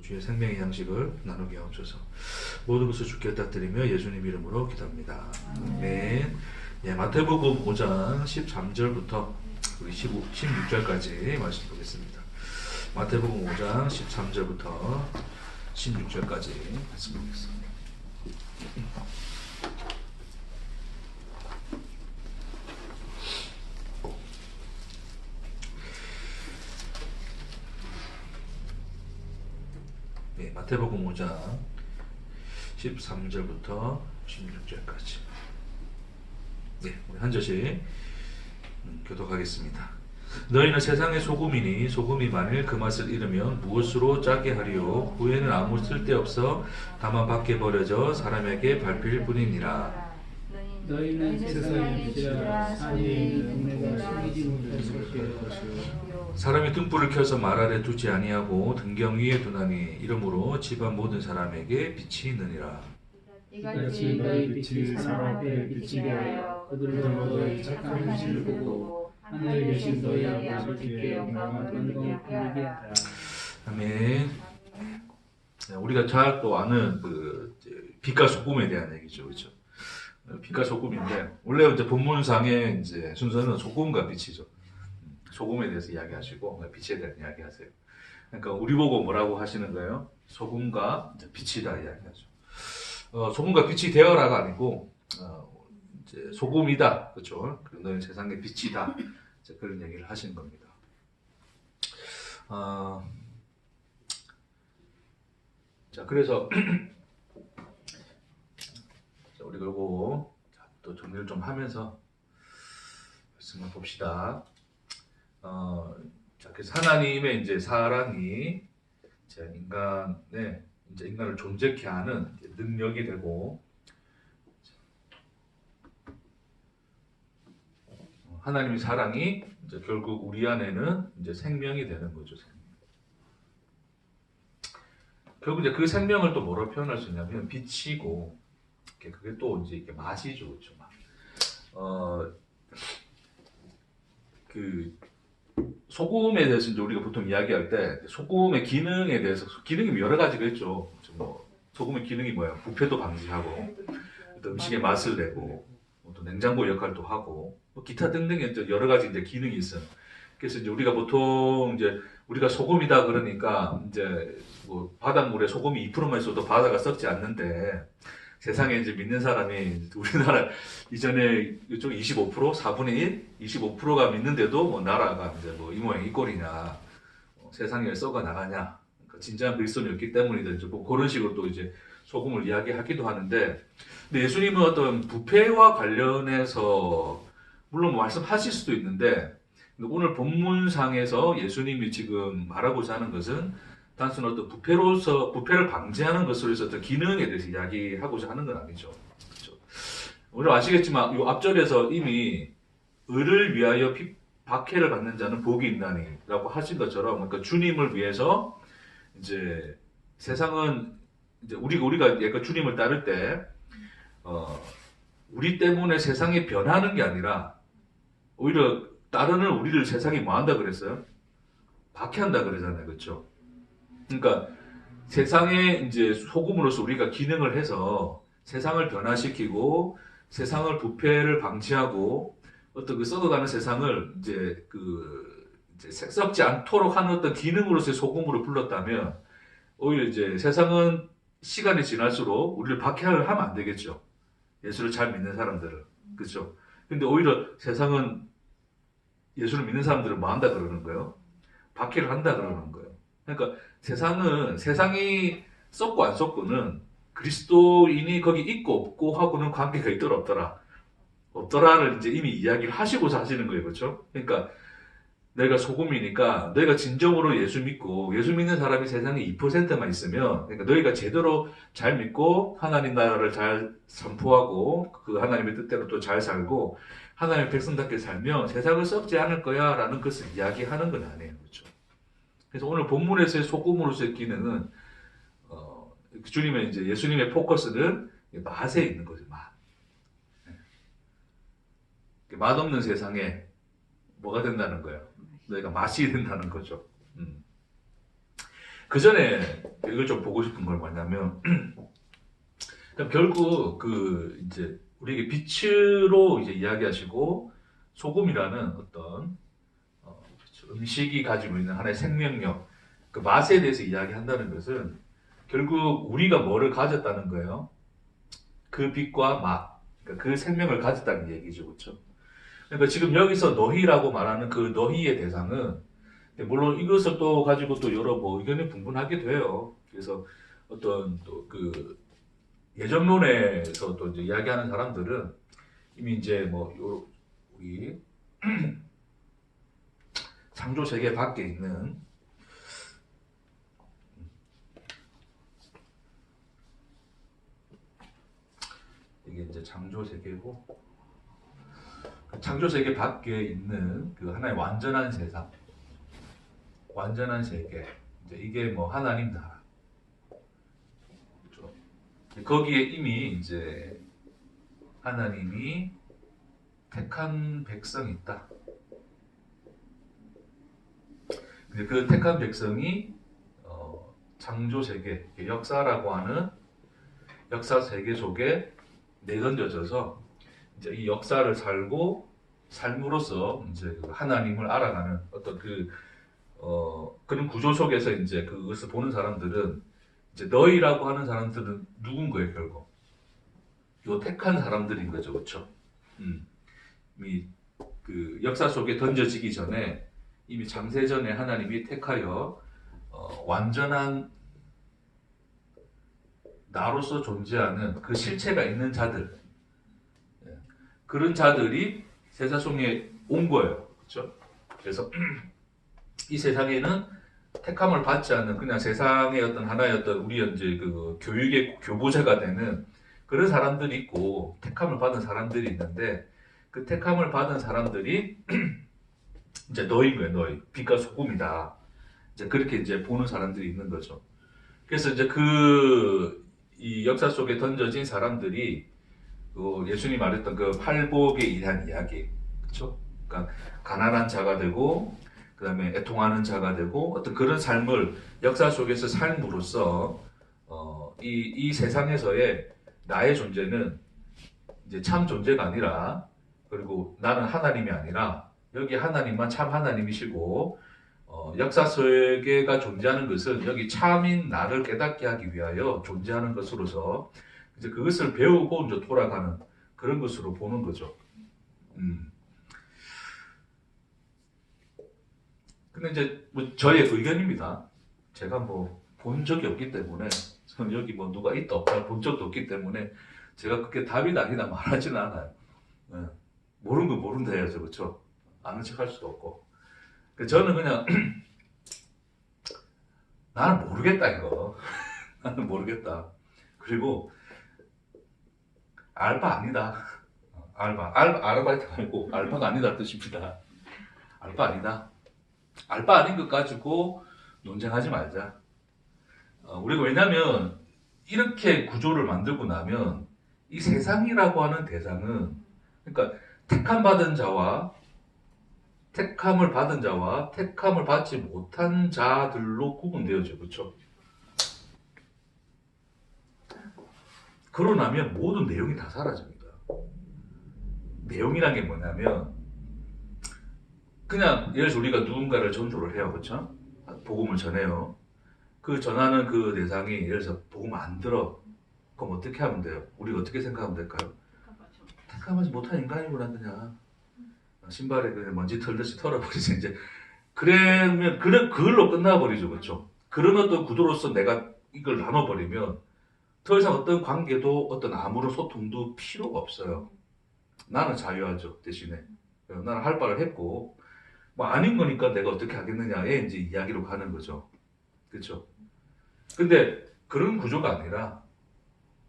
주의 생명의 양식을 나누게 하옵소서. 모든 것을 주께 드리며 예수님 이름으로 기도합니다. 아멘. 예, 마태복음 5장 13절부터 우리 16절까지 말씀 보겠습니다. 마태복음 5장 13절부터 16절까지 말씀 보겠습니다. 네, 마태복음 5장 13절부터 16절까지. 네, 우리 한 절씩 교독하겠습니다. 너희는 세상의 소금이니 소금이 만일 그 맛을 잃으면 무엇으로 짜게 하리요? 후에는 아무 쓸데없어 다만 밖에 버려져 사람에게 밟힐 뿐이니라. 너희는 세상의 빛이라. 산에 있는 등대가 숨기지 못할 것이요. 사람이 등불을 켜서 말 아래 두지 아니하고 등경 위에 두나니 이러므로 집안 모든 사람에게 빛이 있느니라. 이같이 너희 빛이 사람 앞에 비치게 하여 그들로 너희 착한 행실을 보고 하늘에 계신 너희 아버지께 영광을 돌리게 하라. 아멘. 우리가 잘 또 아는 그 빛과 소금에 대한 얘기죠, 그렇죠? 빛과 소금인데 원래 이제 본문상의 이제 순서는 소금과 빛이죠. 소금에 대해서 이야기하시고 빛에 대한 이야기하세요. 그러니까 우리 보고 뭐라고 하시는 거예요? 소금과 이제 빛이다 이야기하죠. 소금과 빛이 되어라가 아니고 이제 소금이다, 그렇죠? 너는 세상의 빛이다. 이제 그런 얘기를 하시는 겁니다. 자, 그래서 우리 그리고 또 정리를 좀 하면서 말씀을 봅시다. 자, 그래서 하나님의 이제 사랑이 이제 인간을 존재케 하는 능력이 되고, 하나님의 사랑이 이제 결국 우리 안에는 이제 생명이 되는 거죠. 생명. 결국 이제 그 생명을 또 뭐로 표현할 수 있냐면 빛이고, 그게 또 이제 이렇게 맛이죠, 그렇죠? 그 소금에 대해서 이제 우리가 보통 이야기할 때 소금의 기능에 대해서 기능이 여러 가지가 있죠. 뭐 소금의 기능이 뭐야? 부패도 방지하고, 또 음식의 맛을 내고, 또 냉장고 역할도 하고, 뭐 기타 등등의 이제 여러 가지 이제 기능이 있어요. 그래서 이제 우리가 보통 이제 우리가 소금이다 그러니까 이제 뭐 바닷물에 소금이 2%만 있어도 바다가 썩지 않는데, 세상에 이제 믿는 사람이 우리나라 이전에 이쪽 25%, 4분의 1, 25%가 믿는데도 뭐 나라가 이제 뭐 이 모양 이 꼴이냐, 세상에 썩어 나가냐, 그러니까 진짜한 그리스도인이 없기 때문이든지 뭐 그런 식으로 또 이제 소금을 이야기하기도 하는데, 근데 예수님은 어떤 부패와 관련해서 물론 뭐 말씀하실 수도 있는데, 오늘 본문상에서 예수님이 지금 말하고자 하는 것은 단순 어떤 부패를 방지하는 것으로 해서 어떤 기능에 대해서 이야기하고자 하는 건 아니죠. 그렇죠? 우리 아시겠지만 이 앞절에서 이미 의를 위하여 박해를 받는 자는 복이 있나니라고 하신 것처럼, 그러니까 주님을 위해서 이제 세상은 이제 우리가 약간 주님을 따를 때 우리 때문에 세상이 변하는 게 아니라 오히려 따르는 우리를 세상이 뭐 한다 그랬어요? 박해한다 그러잖아요, 그렇죠? 그러니까 세상에 이제 소금으로서 우리가 기능을 해서 세상을 변화시키고 세상을 부패를 방지하고 어떤 그 썩어가는 세상을 이제 썩지 않도록 하는 어떤 기능으로서의 소금으로 불렀다면, 오히려 이제 세상은 시간이 지날수록 우리를 박해를 하면 안 되겠죠. 예수를 잘 믿는 사람들을. 그렇죠? 근데 오히려 세상은 예수를 믿는 사람들을 뭐 한다 그러는 거예요? 박해를 한다 그러는 거예요. 그러니까 세상이 썩고 안 썩고는 그리스도인이 거기 있고 없고 하고는 관계가 있더라 없더라를 이제 이미 이야기를 하시고서 하시는 거예요, 그렇죠? 그러니까 너희가 소금이니까 너희가 진정으로 예수 믿고, 예수 믿는 사람이 세상에 2%만 있으면, 그러니까 너희가 제대로 잘 믿고 하나님 나라를 잘 선포하고 그 하나님의 뜻대로 또 잘 살고 하나님의 백성답게 살면 세상을 썩지 않을 거야 라는 것을 이야기하는 건 아니에요, 그렇죠? 그래서 오늘 본문에서의 소금으로서의 기능은 주님의 이제 예수님의 포커스는 맛에 있는 거죠. 맛없는 세상에 뭐가 된다는 거예요? 너희가 맛이 된다는 거죠. 그 전에 이걸 좀 보고 싶은 걸 뭐냐면, 그럼 결국 이제 우리에게 빛으로 이제 이야기하시고 소금이라는 어떤 음식이 가지고 있는 하나의 생명력, 그 맛에 대해서 이야기한다는 것은 결국 우리가 뭐를 가졌다는 거예요. 그 빛과 맛, 그러니까 그 생명을 가졌다는 얘기죠, 그렇죠? 그러니까 지금 여기서 너희라고 말하는 그 너희의 대상은 물론 이것을 또 가지고 또 여러 뭐 의견이 분분하게 돼요. 그래서 어떤 또 그 예정론에서 또 이제 이야기하는 사람들은 이미 이제 우리 창조 세계 밖에 있는 이게 이제 창조 세계고 그 창조 세계 밖에 있는 그 하나의 완전한 세상, 완전한 세계, 이제 이게 뭐 하나님 나라. 그렇죠? 거기에 이미 이제 하나님이 택한 백성이 있다. 근데 그 택한 백성이 창조 세계, 역사라고 하는 역사 세계 속에 내던져져서 이제 이 역사를 살고 삶으로써 이제 하나님을 알아가는 어떤 그런 구조 속에서 이제 그것을 보는 사람들은 이제 너희라고 하는 사람들은 누군 거예요, 결국? 요 택한 사람들인 거죠, 그렇죠? 이미 그 역사 속에 던져지기 전에 이미 창세전에 하나님이 택하여 완전한 나로서 존재하는 그 실체가 있는 자들, 그런 자들이 세상 속에 온 거예요, 그렇죠? 그래서 이 세상에는 택함을 받지 않는 그냥 세상의 어떤 하나의 어떤 우리 이제 그 교육의 교보자가 되는 그런 사람들이 있고 택함을 받은 사람들이 있는데 그 택함을 받은 사람들이 이제 너희인 거예요, 너희. 빛과 소금이다. 이제 그렇게 이제 보는 사람들이 있는 거죠. 그래서 이제 이 역사 속에 던져진 사람들이 예수님이 말했던 그 팔복에 의한 이야기, 그렇죠? 그러니까 가난한 자가 되고 그다음에 애통하는 자가 되고 어떤 그런 삶을 역사 속에서 삶으로써 이 세상에서의 나의 존재는 이제 참 존재가 아니라 그리고 나는 하나님이 아니라 여기 하나님만 참 하나님이시고 역사 세계가 존재하는 것은 여기 참인 나를 깨닫게 하기 위하여 존재하는 것으로서 이제 그것을 배우고 이제 돌아가는 그런 것으로 보는 거죠. 근데 이제 뭐 저의 의견입니다. 제가 뭐 본 적이 없기 때문에 저는 여기 뭐 누가 있다 없다 본 적도 없기 때문에 제가 그게 답이다 아니다 말하지는 않아요. 네. 모르는 건 모른다 해야죠, 그렇죠? 아는 척할 수도 없고. 저는 그냥 나는 모르겠다 이거. 나는 모르겠다. 그리고 알바 아니다. 아르바이트 말고 알바가 아니다 뜻입니다. 알바 아니다. 알바 아닌 것 가지고 논쟁하지 말자. 우리가 왜냐면 이렇게 구조를 만들고 나면 이 세상이라고 하는 대상은 그러니까 택함을 받은 자와 택함을 받지 못한 자들로 구분되어져, 그렇죠? 그러고 나면 모든 내용이 다 사라집니다. 내용이란 게 뭐냐면 그냥 예를 들어서 우리가 누군가를 전도를 해요, 그렇죠? 복음을 전해요. 그 전하는 그 대상이 예를 들어서 복음 안 들어. 그럼 어떻게 하면 돼요? 우리가 어떻게 생각하면 될까요? 택함하지 못한 인간이구나 그냥. 신발에 그냥 먼지 털듯이 털어버리지 이제. 그러면 그걸로 끝나버리죠, 그렇죠? 그런 어떤 구도로서 내가 이걸 나눠버리면 더 이상 어떤 관계도 어떤 아무런 소통도 필요가 없어요. 나는 자유하죠, 대신에. 나는 할 바를 했고 뭐 아닌 거니까 내가 어떻게 하겠느냐에 이제 이야기로 가는 거죠, 그렇죠? 근데 그런 구조가 아니라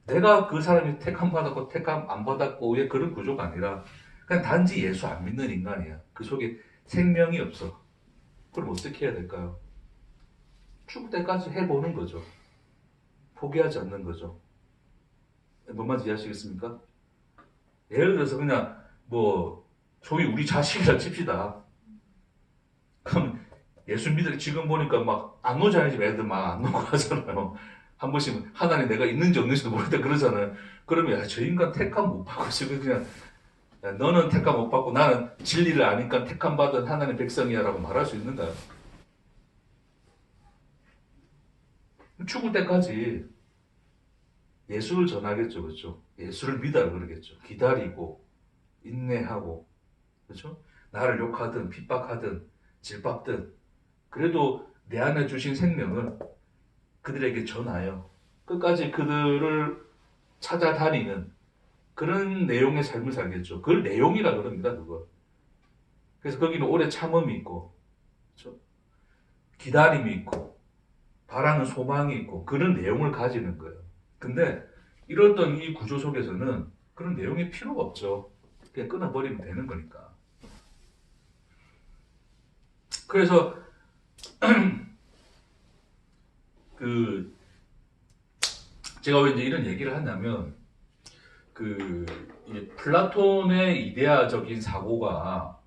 내가 그 사람이 택함 받았고 택함 안 받았고의 그런 구조가 아니라 그냥 단지 예수 안 믿는 인간이야. 그 속에 생명이 없어. 그럼 어떻게 해야 될까요? 죽을 때까지 해보는 거죠. 포기하지 않는 거죠. 뭔 말인지 이해하시겠습니까? 예를 들어서 그냥 뭐 소위 우리 자식이라 칩시다. 그럼 예수 믿으 지금 보니까 막 안 오잖아요. 지금 애들 막 안 오고 하잖아요. 한 번씩 하나님 내가 있는지 없는지도 모르겠다 그러잖아요. 그러면 야, 저 인간 택함 못 받고 지금 그냥 야, 너는 택함 못 받고 나는 진리를 아니까 택함 받은 하나님 백성이야라고 말할 수 있는가요? 죽을 때까지 예수를 전하겠죠, 그렇죠? 예수를 믿어라 그러겠죠. 기다리고 인내하고, 그렇죠? 나를 욕하든 핍박하든 질박든 그래도 내 안에 주신 생명을 그들에게 전하여 끝까지 그들을 찾아다니는 그런 내용의 삶을 살겠죠. 그걸 내용이라 그럽니다, 그걸. 그래서 거기는 오래 참음이 있고, 그렇죠? 기다림이 있고, 바라는 소망이 있고, 그런 내용을 가지는 거예요. 근데 이랬던 이 구조 속에서는 그런 내용이 필요가 없죠. 그냥 끊어버리면 되는 거니까. 그래서 그 제가 왜 이제 이런 얘기를 하냐면 이 플라톤의 이데아적인 사고가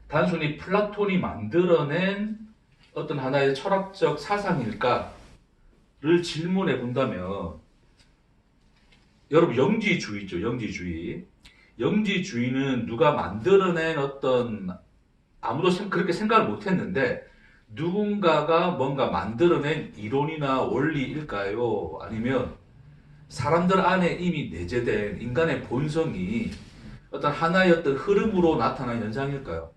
단순히 플라톤이 만들어낸 어떤 하나의 철학적 사상일까를 질문해 본다면 여러분 영지주의 있죠. 영지주의는 누가 만들어낸 어떤 아무도 그렇게 생각을 못했는데 누군가가 뭔가 만들어낸 이론이나 원리일까요? 아니면 사람들 안에 이미 내재된 인간의 본성이 어떤 하나의 어떤 흐름으로 나타난 현상일까요?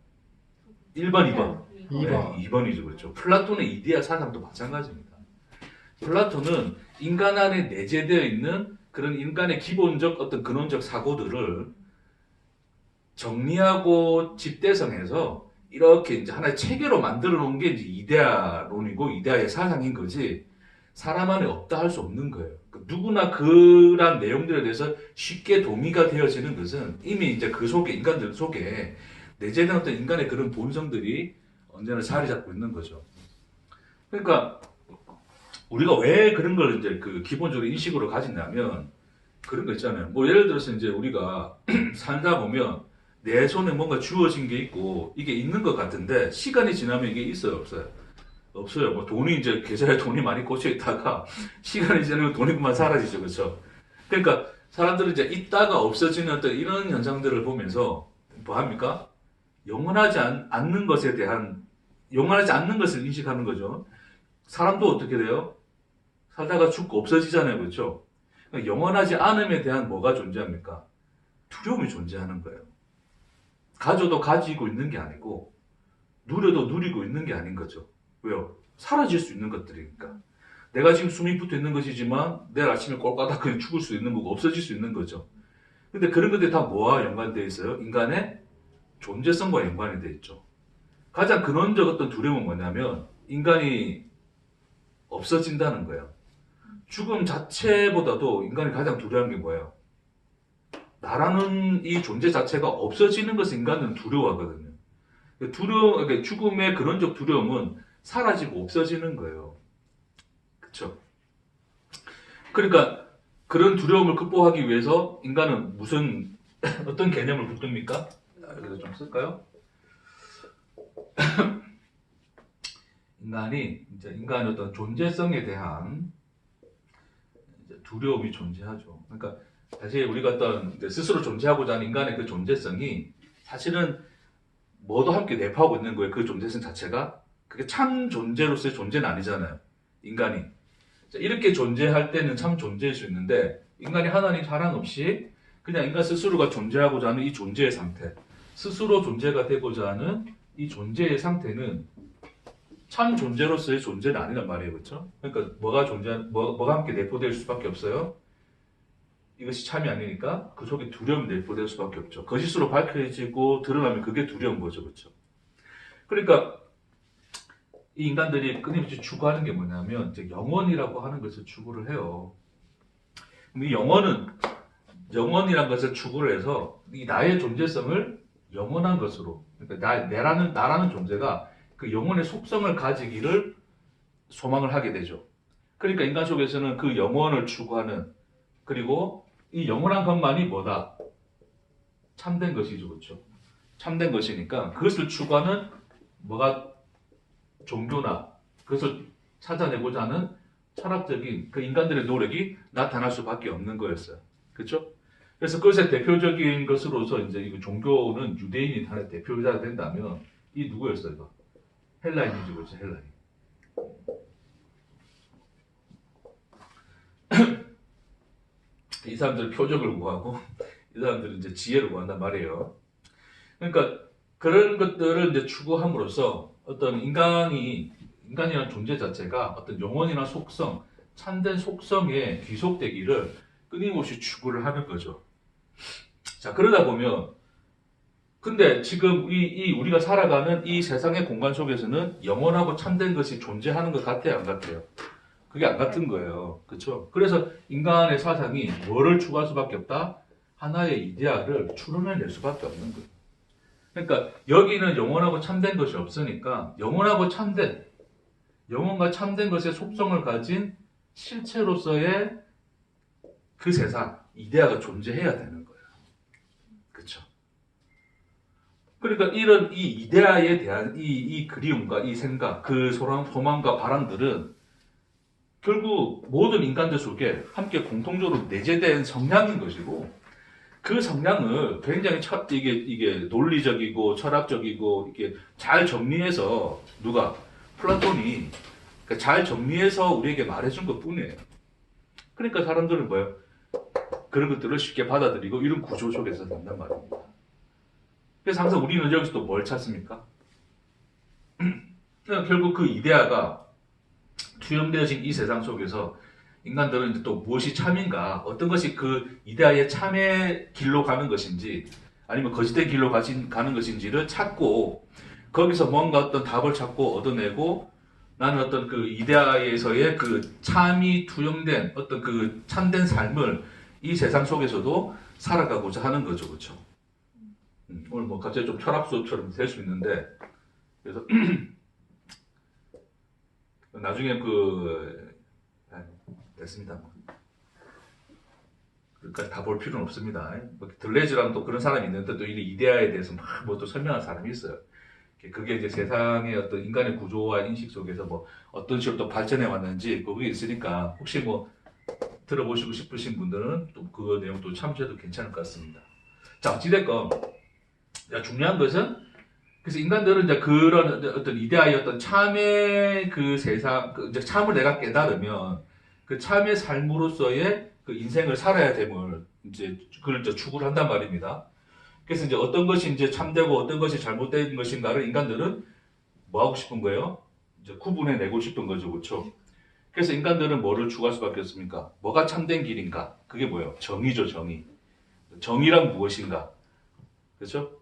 1번, 2번. 네, 2번이죠. 그렇죠. 플라톤의 이데아 사상도 마찬가지입니다. 플라톤은 인간 안에 내재되어 있는 그런 인간의 기본적 어떤 근원적 사고들을 정리하고 집대성해서 이렇게 이제 하나의 체계로 만들어 놓은 게 이제 이데아론이고 이데아의 사상인 거지 사람 안에 없다 할 수 없는 거예요. 누구나 그런 내용들에 대해서 쉽게 동의가 되어지는 것은 이미 이제 그 속에 인간들 속에 내재된 어떤 인간의 그런 본성들이 언제나 자리 잡고 있는 거죠. 그러니까 우리가 왜 그런 걸 이제 그 기본적으로 인식으로 가진다면 그런 거 있잖아요. 뭐 예를 들어서 이제 우리가 살다 보면 내 손에 뭔가 주어진 게 있고 이게 있는 것 같은데 시간이 지나면 이게 있어요, 없어요? 없어요. 뭐 돈이 이제 계좌에 돈이 많이 꽂혀 있다가 시간이 지나면 돈이 그만 사라지죠, 그렇죠? 그러니까 사람들은 이제 있다가 없어지는 어떤 이런 현상들을 보면서 뭐 합니까? 않는 것에 대한 영원하지 않는 것을 인식하는 거죠. 사람도 어떻게 돼요? 살다가 죽고 없어지잖아요, 그렇죠? 그러니까 영원하지 않음에 대한 뭐가 존재합니까? 두려움이 존재하는 거예요. 가져도 가지고 있는 게 아니고 누려도 누리고 있는 게 아닌 거죠. 왜요? 사라질 수 있는 것들이니까. 내가 지금 숨이 붙어 있는 것이지만 내일 아침에 꼴까닥 그냥 죽을 수 있는 거고 없어질 수 있는 거죠. 근데 그런 것들이 다 뭐와 연관되어 있어요? 인간의 존재성과 연관이 되어 있죠. 가장 근원적 어떤 두려움은 뭐냐면 인간이 없어진다는 거예요. 죽음 자체보다도 인간이 가장 두려운 게 뭐예요? 나라는 이 존재 자체가 없어지는 것을 인간은 두려워하거든요. 그러니까 죽음의 근원적 두려움은 사라지고 없어지는 거예요. 그렇죠? 그러니까 그런 두려움을 극복하기 위해서 인간은 무슨 어떤 개념을 붙듭니까? 여기서 좀 쓸까요? 인간의 어떤 존재성에 대한 두려움이 존재하죠. 그러니까 사실 우리가 어떤 스스로 존재하고자 하는 인간의 그 존재성이 사실은 뭐도 함께 내포하고 있는 거예요. 그 존재성 자체가. 그게 참 존재로서의 존재는 아니잖아요. 인간이. 이렇게 존재할 때는 참 존재일 수 있는데 인간이 하나님 사랑 없이 그냥 인간 스스로가 존재하고자 하는 이 존재의 상태, 스스로 존재가 되고자 하는 이 존재의 상태는 참 존재로서의 존재는 아니란 말이에요. 그렇죠? 그러니까 뭐가 함께 내포될 수밖에 없어요. 이것이 참이 아니니까 그 속에 두려움이 내포될 수밖에 없죠. 거짓으로 밝혀지고 드러나면 그게 두려운 거죠. 그렇죠? 그러니까 이 인간들이 끊임없이 추구하는 게 뭐냐면 이제 영원이라고 하는 것을 추구를 해요. 이 영원이라는 것을 추구를 해서 이 나의 존재성을 영원한 것으로, 그러니까 나라는 존재가 그 영혼의 속성을 가지기를 소망을 하게 되죠. 그러니까 인간 속에서는 그 영혼을 추구하는, 그리고 이 영원한 것만이 뭐다? 참된 것이죠. 그렇죠? 참된 것이니까 그것을 추구하는 뭐가 종교나 그것을 찾아내고자 하는 철학적인 그 인간들의 노력이 나타날 수밖에 없는 거였어요. 그렇죠? 그래서 그것의 대표적인 것으로서 이제 이 종교는 유대인이 하나의 대표자가 된다면 이 누구였어요? 이거? 헬라인이죠, 그렇죠? 헬라인. 이 사람들은 표적을 구하고 이 사람들은 이제 지혜를 구한단 말이에요. 그러니까 그런 것들을 이제 추구함으로써 어떤 인간이라는 존재 자체가 어떤 영혼이나 속성, 참된 속성에 귀속되기를 끊임없이 추구를 하는 거죠. 자, 그러다 보면 근데 지금 우리가 살아가는 이 세상의 공간 속에서는 영원하고 참된 것이 존재하는 것 같아요, 안 같아요? 그게 안 같은 거예요. 그렇죠? 그래서 인간의 사상이 뭐를 추구할 수밖에 없다? 하나의 이데아를 추론해낼 수밖에 없는 거예요. 그러니까 여기는 영원하고 참된 것이 없으니까 영원하고 참된, 영원과 참된 것의 속성을 가진 실체로서의 그 세상, 이데아가 존재해야 되는 거예요. 그렇죠? 그러니까 이런 이 이데아에 대한 이 그리움과 이 생각, 그 소망과 바람들은 결국 모든 인간들 속에 함께 공통적으로 내재된 성향인 것이고, 그 성향을 굉장히 이게 논리적이고 철학적이고 이게 잘 정리해서 누가 플라톤이 잘 정리해서 우리에게 말해준 것 뿐이에요. 그러니까 사람들은 뭐예요? 그런 것들을 쉽게 받아들이고 이런 구조 속에서 된단 말입니다. 그래서 항상 우리는 여기서 또 뭘 찾습니까? 결국 그 이데아가 투영되어진 이 세상 속에서 인간들은 이제 또 무엇이 참인가, 어떤 것이 그 이데아의 참의 길로 가는 것인지 아니면 거짓된 길로 가는 것인지를 찾고 거기서 뭔가 어떤 답을 찾고 얻어내고 나는 어떤 그 이데아에서의 그 참이 투영된 어떤 그 참된 삶을 이 세상 속에서도 살아가고자 하는 거죠. 그렇죠? 오늘 뭐 갑자기 좀 철학 수업처럼 될 수 있는데 그래서 나중에 됐습니다. 그러니까 다 볼 필요는 없습니다. 들레즈랑 또 그런 사람이 있는데 또 이 이데아에 대해서 막 뭐 또 설명한 사람이 있어요. 그게 이제 세상의 어떤 인간의 구조와 인식 속에서 뭐 어떤 식으로 또 발전해 왔는지 그게 있으니까 혹시 뭐 들어보시고 싶으신 분들은 또 그 내용 또 참조해도 괜찮을 것 같습니다. 자, 어찌됐건 중요한 것은 그래서 인간들은 이제 그런 어떤 이데아의 어떤 참의 그 세상, 이제 참을 내가 깨달으면 그 참의 삶으로서의 그 인생을 살아야 됨을 이제 그걸 이제 추구를 한단 말입니다. 그래서 이제 어떤 것이 이제 참되고 어떤 것이 잘못된 것인가를 인간들은 뭐 하고 싶은 거예요? 이제 구분해 내고 싶은 거죠, 그렇죠? 그래서 인간들은 뭐를 추구할 수밖에 없습니까? 뭐가 참된 길인가? 그게 뭐예요? 정의죠, 정의. 정의란 무엇인가? 그렇죠?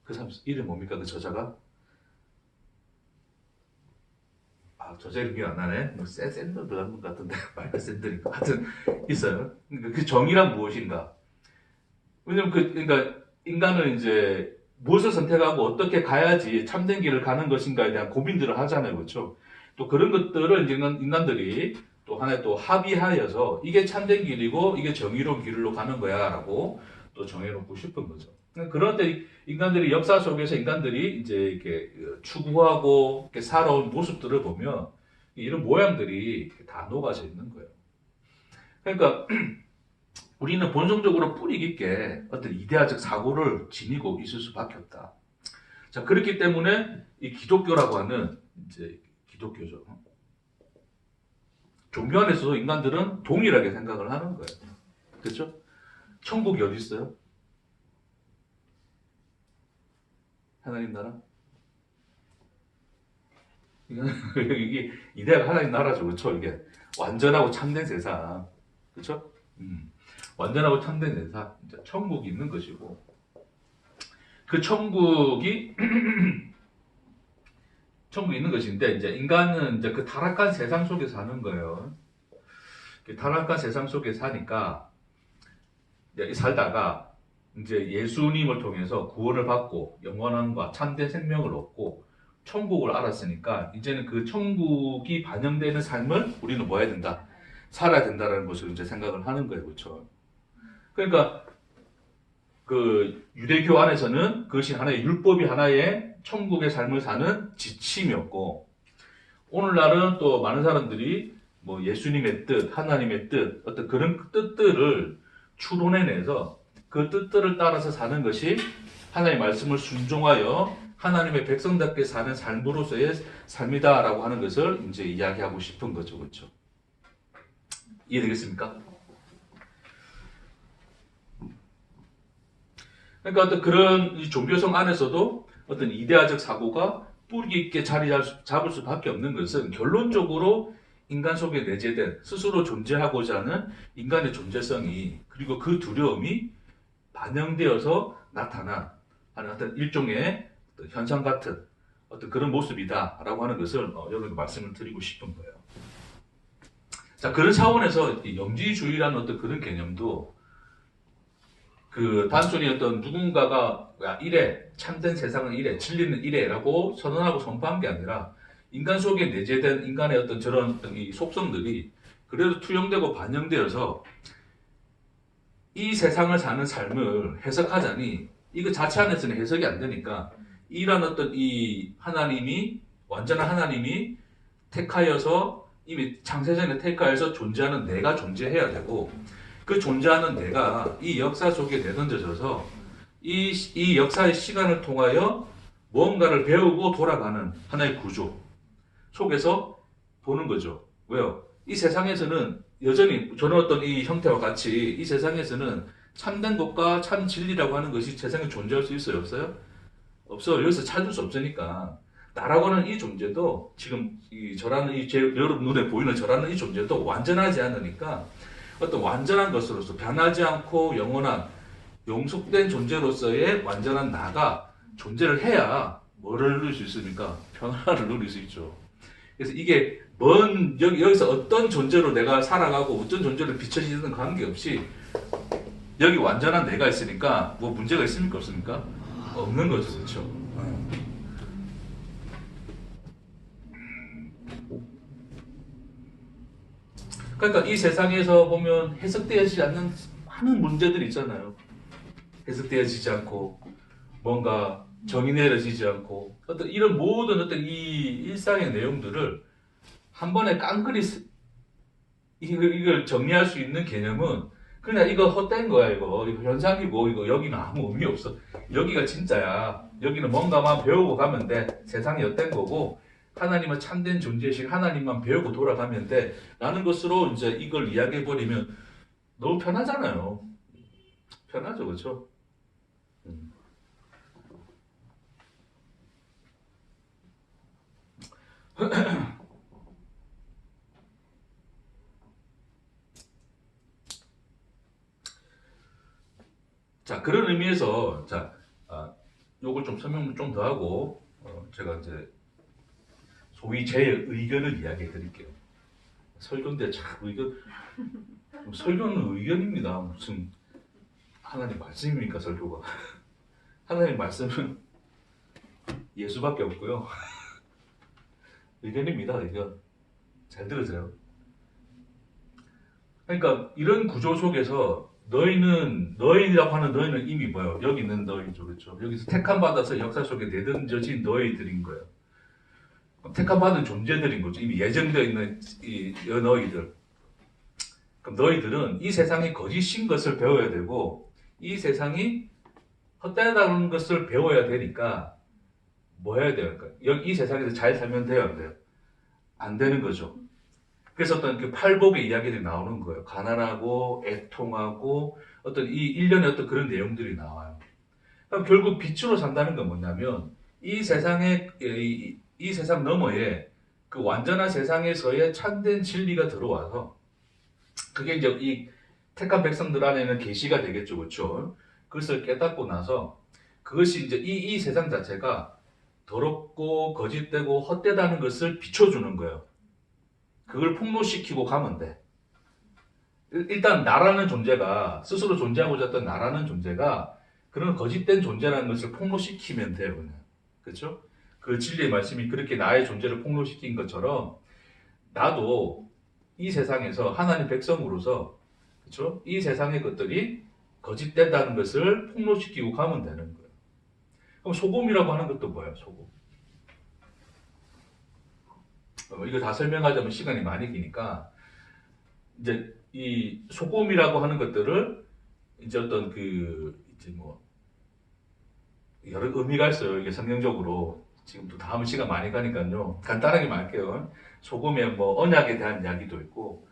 그 사람 이름 뭡니까? 그 저자가? 저자 이름이 안 나네. 뭐 샌더 들어간 것 같은데 마이클 샌더니까 하여튼 있어요. 그 정의란 무엇인가? 왜냐면 그러니까 인간은 이제 무엇을 선택하고 어떻게 가야지 참된 길을 가는 것인가에 대한 고민들을 하잖아요, 그렇죠? 또 그런 것들을 이제 인간들이 또 하나의 또 합의하여서 이게 참된 길이고 이게 정의로운 길로 가는 거야라고 또 정해놓고 싶은 거죠. 그런 때 인간들이 역사 속에서 인간들이 이제 이렇게 추구하고 이렇게 살아온 모습들을 보면 이런 모양들이 다 녹아져 있는 거예요. 그러니까 우리는 본성적으로 뿌리 깊게 어떤 이데아적 사고를 지니고 있을 수밖에 없다. 자, 그렇기 때문에 이 기독교라고 하는 이제 기독교죠. 종교 안에서도 인간들은 동일하게 생각을 하는 거예요. 그렇죠? 천국이 어디 있어요? 하나님 나라? 이게 이데아가 하나님 나라죠, 그렇죠? 이게 완전하고 참된 세상, 그렇죠? 완전하고 참된 세상, 이제 천국이 있는 것이고, 그 천국이 천국이 있는 것인데 이제 인간은 이제 그 타락한 세상 속에 사는 거예요. 그 타락한 세상 속에 사니까 이제 살다가 이제 예수님을 통해서 구원을 받고 영원함과 참된 생명을 얻고 천국을 알았으니까 이제는 그 천국이 반영되는 삶을 우리는 뭐 해야 된다? 살아야 된다라는 것을 이제 생각을 하는 거예요. 그렇죠? 그러니까 그 유대교 안에서는 그것이 하나의 율법이 하나의 천국의 삶을 사는 지침이었고 오늘날은 또 많은 사람들이 뭐 예수님의 뜻, 하나님의 뜻, 어떤 그런 뜻들을 추론해내서 그 뜻들을 따라서 사는 것이 하나님의 말씀을 순종하여 하나님의 백성답게 사는 삶으로서의 삶이다라고 하는 것을 이제 이야기하고 싶은 거죠. 그렇죠? 이해되겠습니까? 그러니까 어떤 그런 이 종교성 안에서도 어떤 이데아적 사고가 뿌리 있게 자리 잡을 수밖에 없는 것은 결론적으로 인간 속에 내재된 스스로 존재하고자 하는 인간의 존재성이 그리고 그 두려움이 반영되어서 나타난 어떤 일종의 어떤 현상 같은 어떤 그런 모습이다라고 하는 것을 여러분께 말씀을 드리고 싶은 거예요. 자, 그런 차원에서 이 영지주의라는 어떤 그런 개념도 그 단순히 어떤 누군가가 이래 참된 세상은 이래 진리는 이래라고 선언하고 선포한 게 아니라 인간 속에 내재된 인간의 어떤 저런 이 속성들이 그래도 투영되고 반영되어서 이 세상을 사는 삶을 해석하자니 이거 자체 안에서는 해석이 안 되니까 이런 어떤 이 하나님이 완전한 하나님이 택하여서 이미 창세전에 택하여서 존재하는 내가 존재해야 되고 그 존재하는 내가 이 역사 속에 내던져져서 이 역사의 시간을 통하여 무언가를 배우고 돌아가는 하나의 구조 속에서 보는 거죠. 왜요? 이 세상에서는 여전히 저는 어떤 이 형태와 같이 이 세상에서는 참된 것과 참 진리라고 하는 것이 세상에 존재할 수 있어요? 없어요? 없어요. 여기서 찾을 수 없으니까 나라고 하는 이 존재도 지금 저라는 여러분 눈에 보이는 저라는 이 존재도 완전하지 않으니까 어떤 완전한 것으로서 변하지 않고 영원한 용속된 존재로서의 완전한 나가 존재를 해야 뭐를 누릴 수 있습니까? 평화를 누릴 수 있죠. 그래서 이게 여기서 어떤 존재로 내가 살아가고 어떤 존재로 비춰지는 관계없이 여기 완전한 내가 있으니까 뭐 문제가 있습니까? 없습니까? 없는 거죠. 그렇죠? 그러니까 이 세상에서 보면 해석되어지지 않는 많은 문제들이 있잖아요. 해석되어지지 않고 뭔가 정의 내려지지 않고 어떤 이런 모든 어떤 이 일상의 내용들을 한 번에 깡그리 이걸 정리할 수 있는 개념은 그냥 이거 헛된 거야 이거 현상이고 이거 여기는 아무 의미 없어. 여기가 진짜야. 여기는 뭔가만 배우고 가면 돼. 세상이 헛된 거고 하나님은 참된 존재이신 하나님만 배우고 돌아가면 돼. 라는 것으로 이제 이걸 이야기해버리면 너무 편하잖아요. 편하죠, 그렇죠? 자, 그런 의미에서 요걸 좀 설명을 좀 더 하고 제가 이제 소위 제 의견을 이야기해 드릴게요. 설교인데 참 설교는 의견입니다. 무슨 하나님 말씀입니까 설교가? 하나님 말씀은 예수밖에 없고요. 의견입니다. 의견. 잘 들으세요. 그러니까 이런 구조 속에서 너희라고 하는 너희는 이미 뭐예요? 여기 있는 너희죠. 그렇죠? 여기서 택함 받아서 역사 속에 내던져진 너희들인 거예요. 택함 받은 존재들인 거죠. 이미 예정되어 있는 이 너희들. 그럼 너희들은 이 세상이 거짓인 것을 배워야 되고 이 세상이 헛되다는 것을 배워야 되니까 뭐 해야 돼요? 그러니까 이 세상에서 잘 살면 돼요, 안 돼요? 안 되는 거죠. 그래서 어떤 그 팔복의 이야기들이 나오는 거예요. 가난하고 애통하고 어떤 이 일련의 어떤 그런 내용들이 나와요. 그럼 결국 빛으로 산다는 건 뭐냐면 이 세상에 이 세상 너머에 그 완전한 세상에서의 참된 진리가 들어와서 그게 이제 이 택한 백성들 안에는 계시가 되겠죠, 그렇죠? 그것을 깨닫고 나서 그것이 이제 이 세상 자체가 더럽고 거짓되고 헛되다는 것을 비춰주는 거예요. 그걸 폭로시키고 가면 돼. 일단 나라는 존재가 스스로 존재하고자 했던 나라는 존재가 그런 거짓된 존재라는 것을 폭로시키면 돼요. 그냥. 그렇죠? 그 진리의 말씀이 그렇게 나의 존재를 폭로시킨 것처럼 나도 이 세상에서 하나님 백성으로서 그렇죠? 이 세상의 것들이 거짓된다는 것을 폭로시키고 가면 되는 거예요. 그럼 소금이라고 하는 것도 뭐예요? 소금. 이거 다 설명하자면 시간이 많이 기니까 이제 이 소금이라고 하는 것들을 이제 어떤 이제 뭐 여러 의미가 있어요. 이게 성경적으로 지금 또 다음 시간 많이 가니까요. 간단하게 말할게요. 소금에 뭐 언약에 대한 이야기도 있고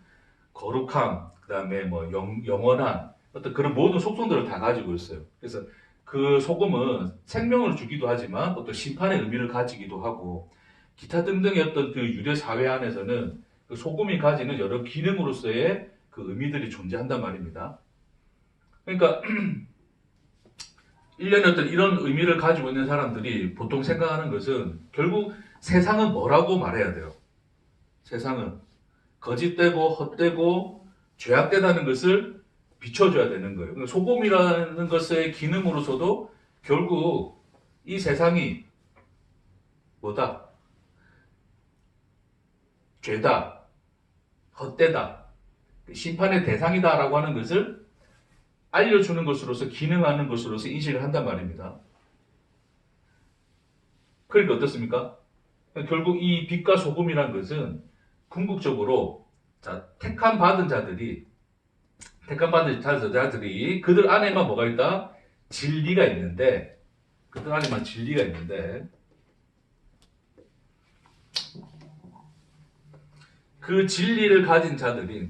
거룩함, 그다음에 뭐 영원한 어떤 그런 모든 속성들을 다 가지고 있어요. 그래서 그 소금은 생명을 주기도 하지만 어떤 심판의 의미를 가지기도 하고 기타 등등의 어떤 그 유대 사회 안에서는 그 소금이 가지는 여러 기능으로서의 그 의미들이 존재한단 말입니다. 그러니까 1년에 어떤 이런 의미를 가지고 있는 사람들이 보통 생각하는 것은 결국 세상은 뭐라고 말해야 돼요. 세상은 거짓되고 헛되고 죄악되다는 것을 비춰줘야 되는 거예요. 그러니까 소금이라는 것의 기능으로서도 결국 이 세상이 뭐다? 죄다, 헛되다, 심판의 대상이다라고 하는 것을 알려주는 것으로서 기능하는 것으로서 인식을 한단 말입니다. 그러니까 어떻습니까? 결국 이 빛과 소금이라는 것은 궁극적으로 택함 받은 자들이 그들 안에만 뭐가 있다? 진리가 있는데 그들 안에만 진리가 있는데 그 진리를 가진 자들이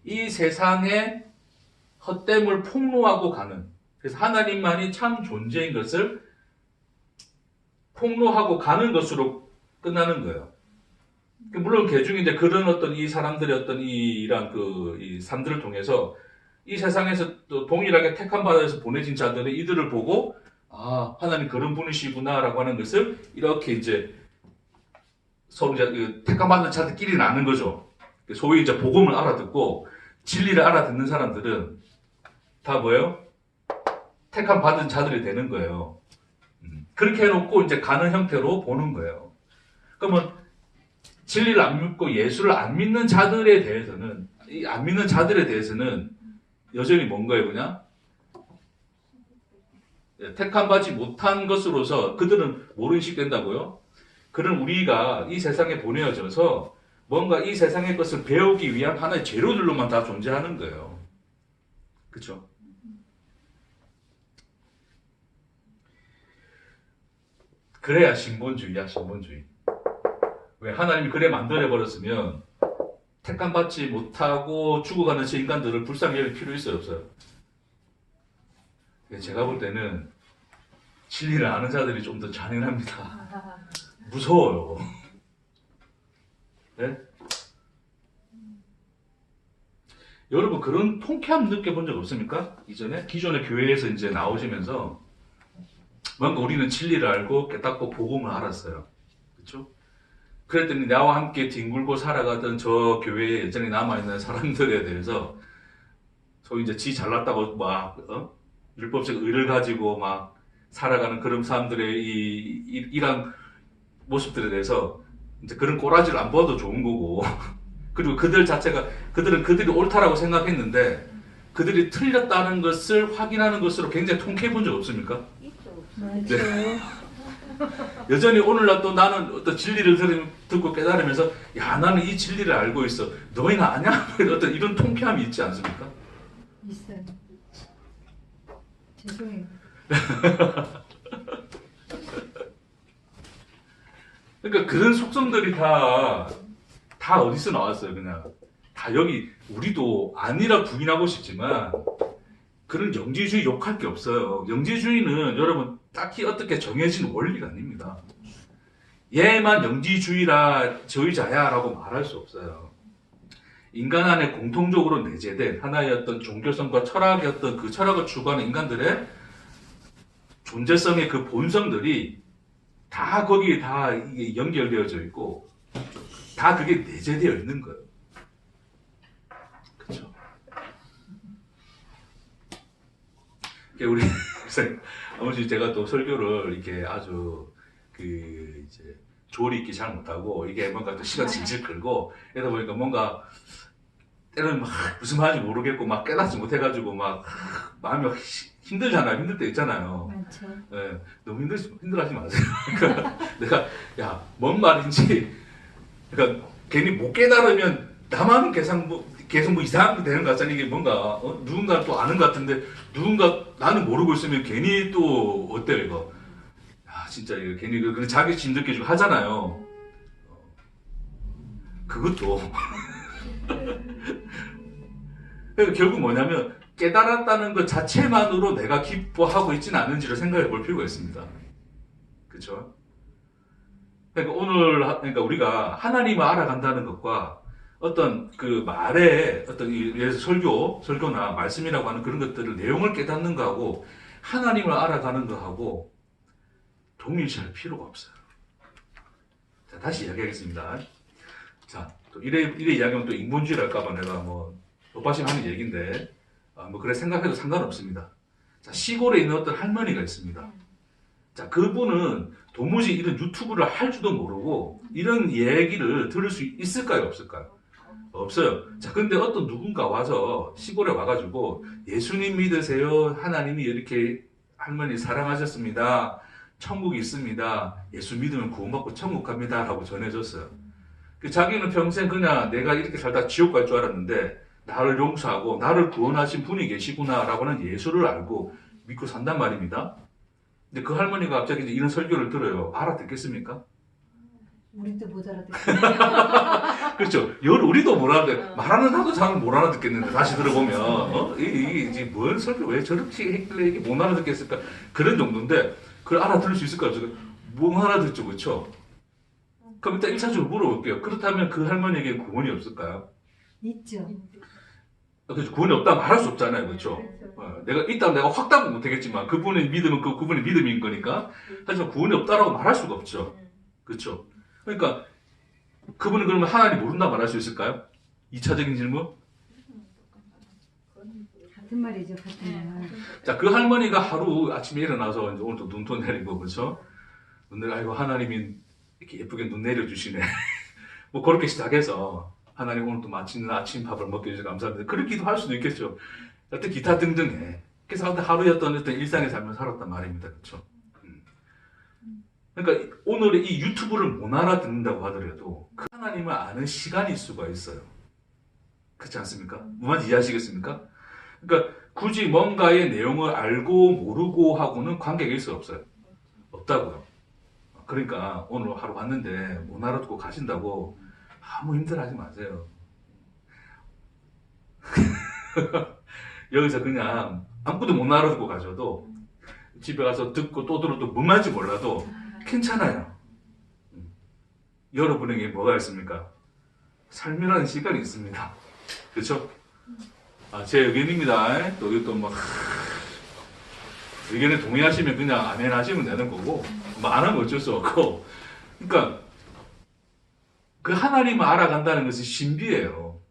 이 세상의 헛됨을 폭로하고 가는, 그래서 하나님만이 참 존재인 것을 폭로하고 가는 것으로 끝나는 거예요. 물론 개중에 이제 그런 어떤 이 사람들의 어떤 이 삶들을 통해서 이 세상에서 또 동일하게 택함 받아서 보내진 자들은 이들을 보고 아, 하나님 그런 분이시구나라고 하는 것을 이렇게 이제 서로 이제 택함 받은 자들끼리 나는 거죠. 소위 이제 복음을 알아듣고 진리를 알아듣는 사람들은 다 뭐예요? 택함 받은 자들이 되는 거예요. 그렇게 해놓고 이제 가는 형태로 보는 거예요. 그러면 진리를 안 믿고 예수를 안 믿는 자들에 대해서는 여전히 뭔가요, 그냥? 택함 받지 못한 것으로서 그들은 뭐로 인식된다고요? 그런 우리가 이 세상에 보내어져서 뭔가 이 세상의 것을 배우기 위한 하나의 재료들로만 다 존재하는 거예요. 그렇죠? 그래야 신본주의야, 신본주의. 왜 하나님이 그래 만들어버렸으면 택감 받지 못하고 죽어가는 저 인간들을 불쌍히 여길 필요 있어요, 없어요? 제가 볼 때는 진리를 아는 자들이 좀 더 잔인합니다. 무서워요. 네? 여러분 그런 통쾌함 느껴본 적 없습니까? 기존의 교회에서 이제 나오시면서 뭔가 우리는 진리를 알고 깨닫고 복음을 알았어요. 그렇죠? 그랬더니 나와 함께 뒹굴고 살아가던 저 교회에 여전히 남아있는 사람들에 대해서 소위 이제 지 잘났다고 막 율법적 의를 가지고 막 살아가는 그런 사람들의 이런 모습들에 대해서 이제 그런 꼬라지를 안 봐도 좋은 거고 그리고 그들은 그들이 옳다라고 생각했는데 그들이 틀렸다는 것을 확인하는 것으로 굉장히 통쾌해 본 적 없습니까? 있죠. 네. 여전히 오늘날 또 나는 어떤 진리를 듣고 깨달으면서 야 나는 이 진리를 알고 있어 너희는 아냐? 어떤 이런 통쾌함이 있지 않습니까? 있어요. 죄송해요. 그러니까 그런 속성들이 다 어디서 나왔어요 그냥 다 여기 우리도 아니라 부인하고 싶지만 그런 영지주의 욕할 게 없어요. 영지주의는 여러분 딱히 어떻게 정해진 원리가 아닙니다. 얘만 영지주의자야 라고 말할 수 없어요. 인간 안에 공통적으로 내재된 하나의 어떤 종교성과 철학의 어떤 그 철학을 추구하는 인간들의 존재성의 그 본성들이 다 거기에 다 이게 연결되어져 있고 다 그게 내재되어 있는 거예요. 그렇죠? 우리 아버지 제가 또 설교를 이렇게 아주 이제 조리 있게 잘 못하고 이게 뭔가 또 시간 질질 끌고 이러다 보니까 뭔가 때로는 막 무슨 말인지 모르겠고 막 깨닫지 못해가지고 막 마음이 힘들잖아요. 힘들 때 있잖아요. 그렇죠. 예, 너무 힘들어하지 마세요. 그러니까 내가 뭔 말인지 그러니까 괜히 못 깨달으면 나만 계속 뭐 이상한 게 되는 것 같잖아요. 이게 뭔가 누군가 또 아는 것 같은데 누군가 나는 모르고 있으면 괜히 또 어때요 이거? 진짜 이거 괜히 자기 진득해지고 하잖아요. 그것도 그러니까 결국 뭐냐면 깨달았다는 것 자체만으로 내가 기뻐하고 있지는 않은지를 생각해 볼 필요가 있습니다. 그렇죠? 그러니까 우리가 하나님을 알아간다는 것과 어떤 그 말에 어떤 예를 들어서 설교나 말씀이라고 하는 그런 것들을 내용을 깨닫는 거하고 하나님을 알아가는 거하고 동일시할 필요가 없어요. 자, 다시 이야기하겠습니다. 자, 또 이래 이야기하면 또 인본주의랄까봐 내가 뭐 높아심하는 얘기인데 뭐 그래 생각해도 상관없습니다. 자, 시골에 있는 어떤 할머니가 있습니다. 자, 그분은 도무지 이런 유튜브를 할 줄도 모르고 이런 얘기를 들을 수 있을까요? 없을까요? 없어요. 자, 근데 어떤 누군가 와서 시골에 와가지고 예수님 믿으세요. 하나님이 이렇게 할머니 사랑하셨습니다. 천국이 있습니다. 예수 믿으면 구원받고 천국 갑니다. 라고 전해줬어요. 자기는 평생 그냥 내가 이렇게 살다 지옥 갈 줄 알았는데 나를 용서하고 나를 구원하신 분이 계시구나 라고 하는 예수를 알고 믿고 산단 말입니다. 근데 그 할머니가 갑자기 이런 설교를 들어요. 알아듣겠습니까? 우리도 못 알아듣겠네. 그렇죠. 우리도 못 알아듣. 말하는 나도 잘 못 알아듣겠는데 다시 들어보면 이게 뭔 설교 왜 저렇게 했길래 이게 못 알아듣겠을까 그런 정도인데 그걸 알아들을 수 있을까요? 못 알아듣죠, 그렇죠? 그럼 일단 1차적으로 물어볼게요. 그렇다면 그 할머니에게 구원이 없을까요? 있죠. 그렇죠. 구원이 없다 말할 수 없잖아요, 그렇죠? 내가 있다면 내가 확답은 못하겠지만 그분의 믿음은 그분의 믿음인 거니까 하지만 구원이 없다라고 말할 수가 없죠, 그렇죠? 그러니까 그분은 그러면 하나님 모른다 말할 수 있을까요? 2차적인 질문. 같은 말이죠, 같은 말. 자, 그 할머니가 하루 아침에 일어나서 이제 오늘 또 눈도 내리고 그렇죠? 아이고 하나님이 이렇게 예쁘게 눈 내려주시네. 뭐 그렇게 시작해서 하나님 오늘 또 맛있는 아침밥을 먹게 해주셔서 감사합니다. 그렇기도 할 수도 있겠죠. 어떤 기타 등등해. 그래서 하루에 어떤 일상의 삶을 살았단 말입니다. 그렇죠? 그러니까 오늘 이 유튜브를 못 알아듣는다고 하더라도 그 하나님을 아는 시간일 수가 있어요. 그렇지 않습니까? 무슨 이해하시겠습니까? 그러니까 굳이 뭔가의 내용을 알고 모르고 하고는 관계가 있을 수 없어요. 없다고요. 그러니까 오늘 하루 왔는데 못 알아듣고 가신다고 아무 힘들어하지 마세요. 여기서 그냥 아무것도 못 알아듣고 가셔도 집에 가서 듣고 또 들어도 뭔 말인지 몰라도 괜찮아요. 여러분에게 뭐가 있습니까? 삶이라는 시간이 있습니다. 그렇죠? 제 의견입니다. 또 이것도 뭐 의견에 동의하시면 그냥 아멘 하시면 되는 거고 뭐 안 하면 어쩔 수 없고. 그러니까 그 하나님을 알아간다는 것이 신비예요.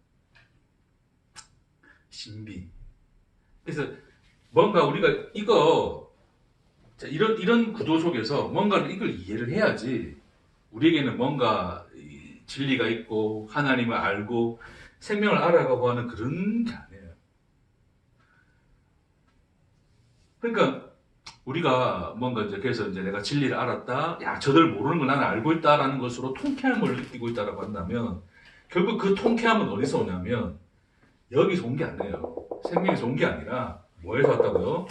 신비. 그래서 뭔가 우리가 이런 구도 속에서 뭔가를 이걸 이해를 해야지 우리에게는 뭔가 진리가 있고 하나님을 알고 생명을 알아가고 하는 그런 게 아니에요. 그러니까 우리가 뭔가 그래서 내가 진리를 알았다, 저들 모르는 걸 나는 알고 있다라는 것으로 통쾌함을 느끼고 있다라고 한다면 결국 그 통쾌함은 어디서 오냐면 여기서 온 게 아니에요. 생명에서 온 게 아니라 뭐에서 왔다고요?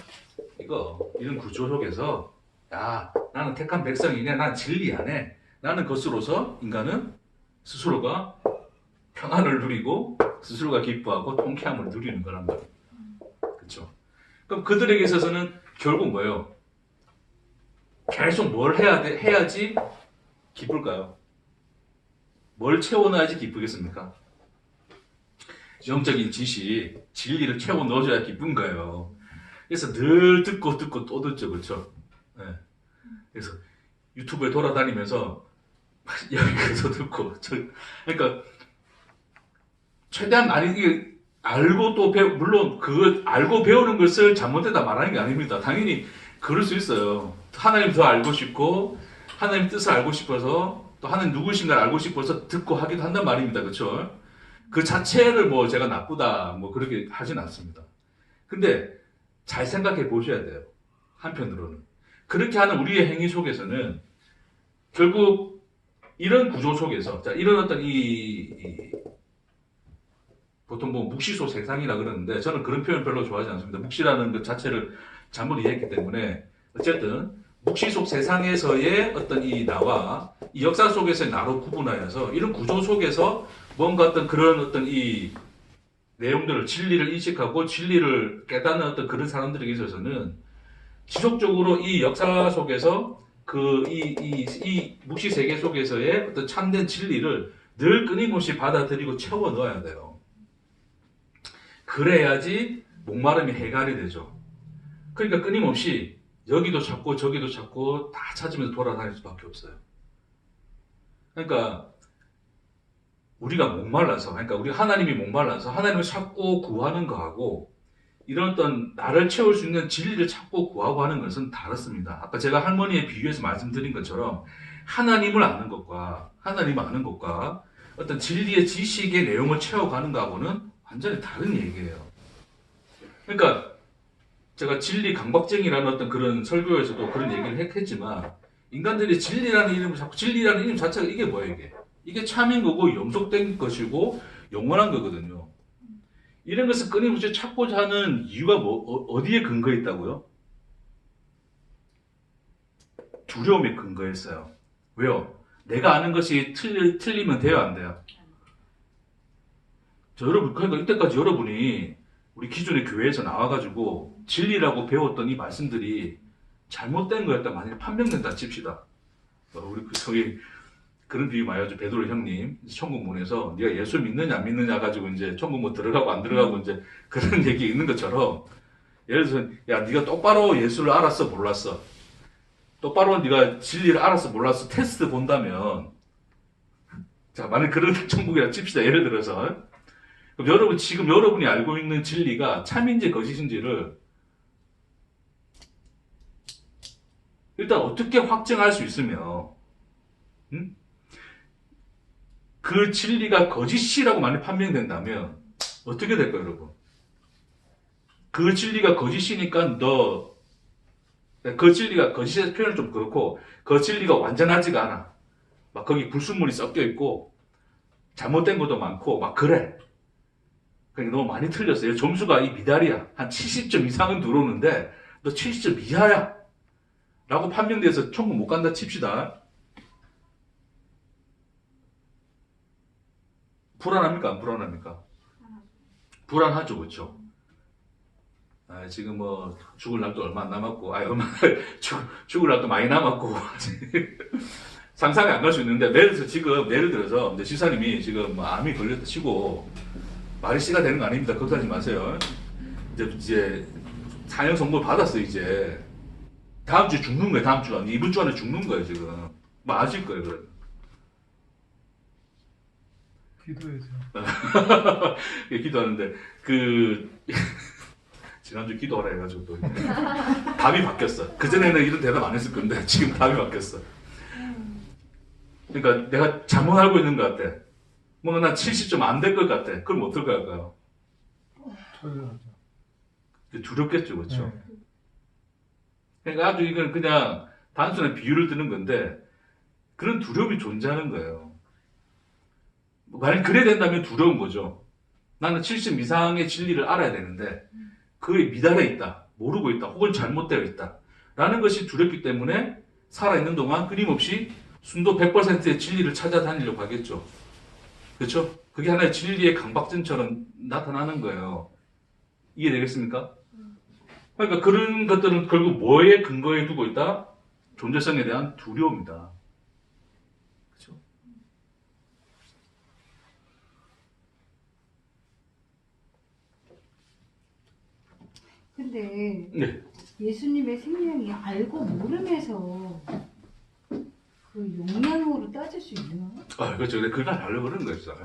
이런 구조 속에서 나는 택한 백성이네, 나는 진리 안에 나는 것으로서 인간은 스스로가 평안을 누리고 스스로가 기뻐하고 통쾌함을 누리는 거란 말이에요. 그렇죠? 그럼 그들에게 있어서는 결국 뭐예요? 계속 뭘 해야지 기쁠까요? 뭘 채워놔야지 기쁘겠습니까? 영적인 지식, 진리를 채워 넣어줘야 기쁜 거예요. 그래서 늘 듣고 또 듣죠, 그렇죠? 네. 그래서 유튜브에 돌아다니면서 여기서 듣고, 그러니까 최대한 많이 알고 또 물론 그걸 알고 배우는 것을 잘못되다 말하는 게 아닙니다. 당연히 그럴 수 있어요. 하나님 더 알고 싶고 하나님 뜻을 알고 싶어서 또 하나님 누구신가를 알고 싶어서 듣고 하기도 한단 말입니다. 그렇죠? 그 자체를 뭐 제가 나쁘다 뭐 그렇게 하진 않습니다. 근데 잘 생각해 보셔야 돼요. 한편으로는 그렇게 하는 우리의 행위 속에서는 결국 이런 구조 속에서, 자, 이런 어떤 보통 뭐 묵시소 세상이라 그러는데 저는 그런 표현 별로 좋아하지 않습니다. 묵시라는 것 자체를 잘못 이해했기 때문에 어쨌든 묵시 속 세상에서의 어떤 이 나와 이 역사 속에서의 나로 구분하여서 이런 구조 속에서 뭔가 어떤 그런 어떤 이 내용들을 진리를 인식하고 진리를 깨닫는 어떤 그런 사람들에게 있어서는 지속적으로 이 역사 속에서 이 묵시 세계 속에서의 어떤 참된 진리를 늘 끊임없이 받아들이고 채워 넣어야 돼요. 그래야지 목마름이 해결이 되죠. 그러니까 끊임없이 여기도 찾고 저기도 찾고 다 찾으면서 돌아다닐 수밖에 없어요. 그러니까 우리가 목말라서, 그러니까 우리 하나님이 목말라서 하나님을 찾고 구하는 거하고 이런 어떤 나를 채울 수 있는 진리를 찾고 구하고 하는 것은 다릅니다. 아까 제가 할머니의 비유에서 말씀드린 것처럼 하나님을 아는 것과 어떤 진리의 지식의 내용을 채워가는 것하고는 완전히 다른 얘기예요. 그러니까 제가 진리 강박증이라는 어떤 그런 설교에서도 그런 얘기를 했지만 인간들이 진리라는 이름을 자꾸 진리라는 이름 자체가 이게 뭐예요 이게? 이게 참인 거고 영속된 것이고 영원한 거거든요. 이런 것을 끊임없이 찾고자 하는 이유가 어디에 근거해 있다고요? 두려움에 근거했어요. 왜요? 내가 아는 것이 틀리면 돼요, 안 돼요? 여러분, 그러니까 이때까지 여러분이 우리 기존의 교회에서 나와가지고 진리라고 배웠던 이 말씀들이 잘못된 거였다 만약에 판명된다 칩시다. 우리 저기 그런 비유 많이 하죠. 베드로 형님 천국문에서 네가 예수 믿느냐 안 믿느냐 가지고 이제 천국 뭐 들어가고 안 들어가고 이제 그런 얘기 있는 것처럼 예를 들어서 야 네가 똑바로 예수를 알았어 몰랐어 똑바로 네가 진리를 알았어 몰랐어 테스트 본다면 자 만약 그런 천국이라 칩시다. 예를 들어서 그럼 여러분 지금 여러분이 알고 있는 진리가 참인지 거짓인지를 일단 어떻게 확증할 수 있으며 그 진리가 거짓이라고 만약 판명된다면 어떻게 될까요, 여러분? 그 진리가 거짓이니까 그 진리가 거짓의 표현은 좀 그렇고 그 진리가 완전하지가 않아. 막 거기 불순물이 섞여 있고 잘못된 것도 많고 막 그래. 그러니까 너무 많이 틀렸어요. 점수가 이 미달이야. 한 70점 이상은 들어오는데 너 70점 이하야. 라고 판명돼서 천국 못 간다 칩시다. 불안합니까? 안 불안합니까? 불안하죠, 그렇죠? 지금 뭐 죽을 날도 얼마 안 남았고, 죽을 날도 많이 남았고 상상이 안 갈 수 있는데 예를 들어서 이제 지사님이 지금 뭐 암이 걸렸다 치고 말이 씨가 되는 거 아닙니다. 걱정하지 마세요. 이제 사형 선고 받았어요. 이제 다음 주에 죽는 거예요. 다음 주 안에 이번 주 안에 죽는 거예요. 지금 뭐 아실 거예요. 그래. 기도해서. 기도하는데 지난주 기도하라 해가지고 또 답이 바뀌었어. 그전에는 이런 대답 안 했을 건데 지금 답이 바뀌었어. 그러니까 내가 잘못 알고 있는 것 같아. 뭔가 난 70점 안 될 것 같아. 그럼 어떨까 할까요? 저희하죠. 두렵겠죠, 그렇죠? 네. 그러니까 아주 이건 그냥 단순한 비유를 드는 건데 그런 두려움이 존재하는 거예요. 만약 그래야 된다면 두려운 거죠. 나는 70 이상의 진리를 알아야 되는데 그에 미달해 있다, 모르고 있다, 혹은 잘못되어 있다 라는 것이 두렵기 때문에 살아있는 동안 끊임없이 순도 100%의 진리를 찾아다니려고 하겠죠. 그렇죠? 그게 하나의 진리의 강박증처럼 나타나는 거예요. 이해되겠습니까? 그러니까 그런 것들은 결국 뭐에 근거해 두고 있다? 존재성에 대한 두려움이다. 그렇죠? 근데 네. 예수님의 생명이 알고 모름에서 그 용량으로 따질 수 있나? 그렇죠. 그날 하려고 그러는 거였어.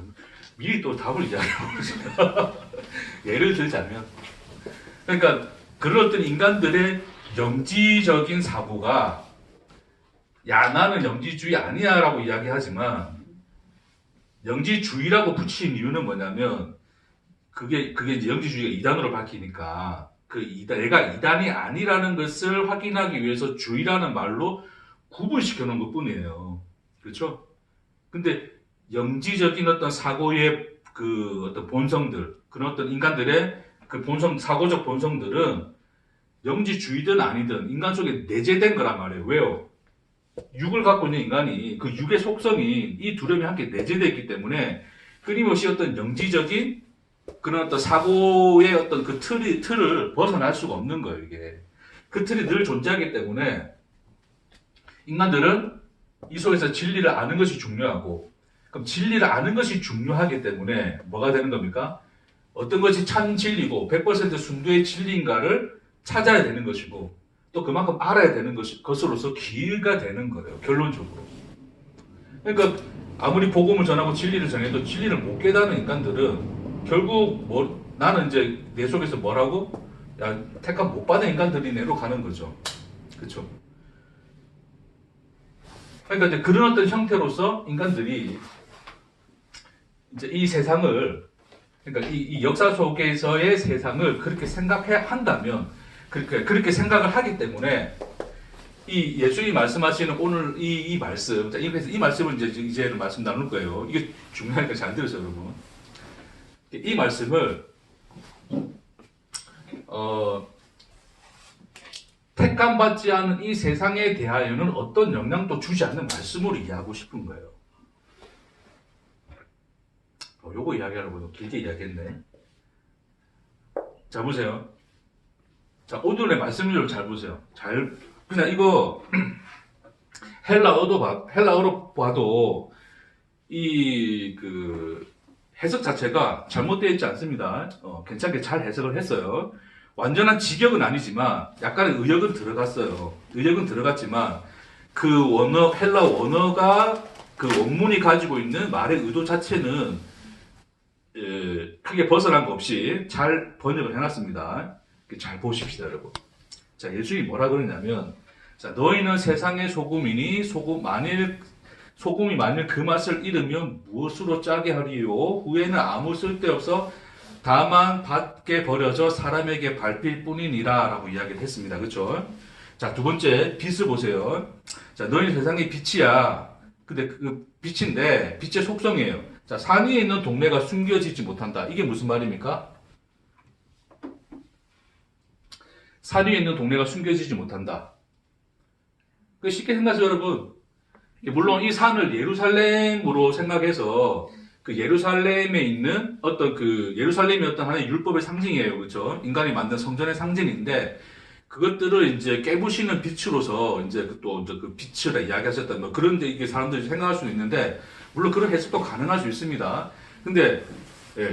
미리 또 답을 이야기하고 예를 들자면 그러니까 그런 어떤 인간들의 영지적인 사고가 야 나는 영지주의 아니야 라고 이야기하지만 영지주의라고 붙인 이유는 뭐냐면 그게 이제 영지주의가 이단으로 밝히니까 내가 이단이 아니라는 것을 확인하기 위해서 주의라는 말로 구분시켜 놓은 것 뿐이에요. 그렇죠? 근데 영지적인 어떤 사고의 그 어떤 본성들, 그런 어떤 인간들의 그 본성, 사고적 본성들은 영지주의든 아니든 인간 속에 내재된 거란 말이에요. 왜요? 육을 갖고 있는 인간이 그 육의 속성이 이 두려움이 함께 내재되어 있기 때문에 끊임없이 어떤 영지적인 그런 어떤 사고의 어떤 그 틀을 벗어날 수가 없는 거예요, 이게. 그 틀이 늘 존재하기 때문에 인간들은 이 속에서 진리를 아는 것이 중요하고, 그럼 진리를 아는 것이 중요하기 때문에 뭐가 되는 겁니까? 어떤 것이 참 진리고 100% 순두의 진리인가를 찾아야 되는 것이고, 또 그만큼 알아야 되는 것으로서 기회가 되는 거예요, 결론적으로. 그러니까 아무리 복음을 전하고 진리를 전해도 진리를 못 깨닫는 인간들은 결국 나는 이제 내 속에서 뭐라고? 야, 택함 못 받은 인간들이네로 가는 거죠. 그렇죠? 그러니까 이제 그런 어떤 형태로서 인간들이 이제 이 세상을, 그러니까 이 역사 속에서의 세상을 그렇게 생각해야 한다면, 그렇게 생각을 하기 때문에 이 예수님이 말씀하시는 오늘 이 말씀, 그래서 이 말씀을 이제는 말씀 나눌 거예요. 이게 중요하니까 잘 들으세요, 여러분. 이 말씀을 택감받지 않은 이 세상에 대하여는 어떤 영향도 주지 않는 말씀으로 이해하고 싶은 거예요. 요거 이야기하려고 길게 이야기했네. 자, 보세요. 자, 오늘의 말씀을 잘 보세요. 그냥 이거 헬라어로 봐도 이 해석 자체가 잘못되어 있지 않습니다. 괜찮게 잘 해석을 했어요. 완전한 직역은 아니지만 약간의 의역은 들어갔어요. 의역은 들어갔지만 헬라 원어가 그 원문이 가지고 있는 말의 의도 자체는 크게 벗어난 거 없이 잘 번역을 해놨습니다. 잘 보십시다, 여러분. 자, 예수님이 뭐라 그러냐면, 자, 너희는 세상의 소금이니 소금이 만일 그 맛을 잃으면 무엇으로 짜게 하리요? 후에는 아무 쓸데없어 다만 밖에 버려져 사람에게 밟힐 뿐이니라 라고 이야기를 했습니다. 그렇죠? 자, 두 번째 빛을 보세요. 자, 너희는 세상의 빛이야. 근데 그 빛인데 빛의 속성이에요. 자, 산 위에 있는 동네가 숨겨지지 못한다. 이게 무슨 말입니까? 산 위에 있는 동네가 숨겨지지 못한다. 쉽게 생각하세요, 여러분. 물론 이 산을 예루살렘으로 생각해서 그 예루살렘에 있는 예루살렘이 어떤 하나의 율법의 상징이에요. 그렇죠? 인간이 만든 성전의 상징인데 그것들을 이제 깨부시는 빛으로서 이제 그 빛을 이야기하셨던 그런데 이게 사람들이 생각할 수는 있는데 물론 그런 해석도 가능할 수 있습니다. 근데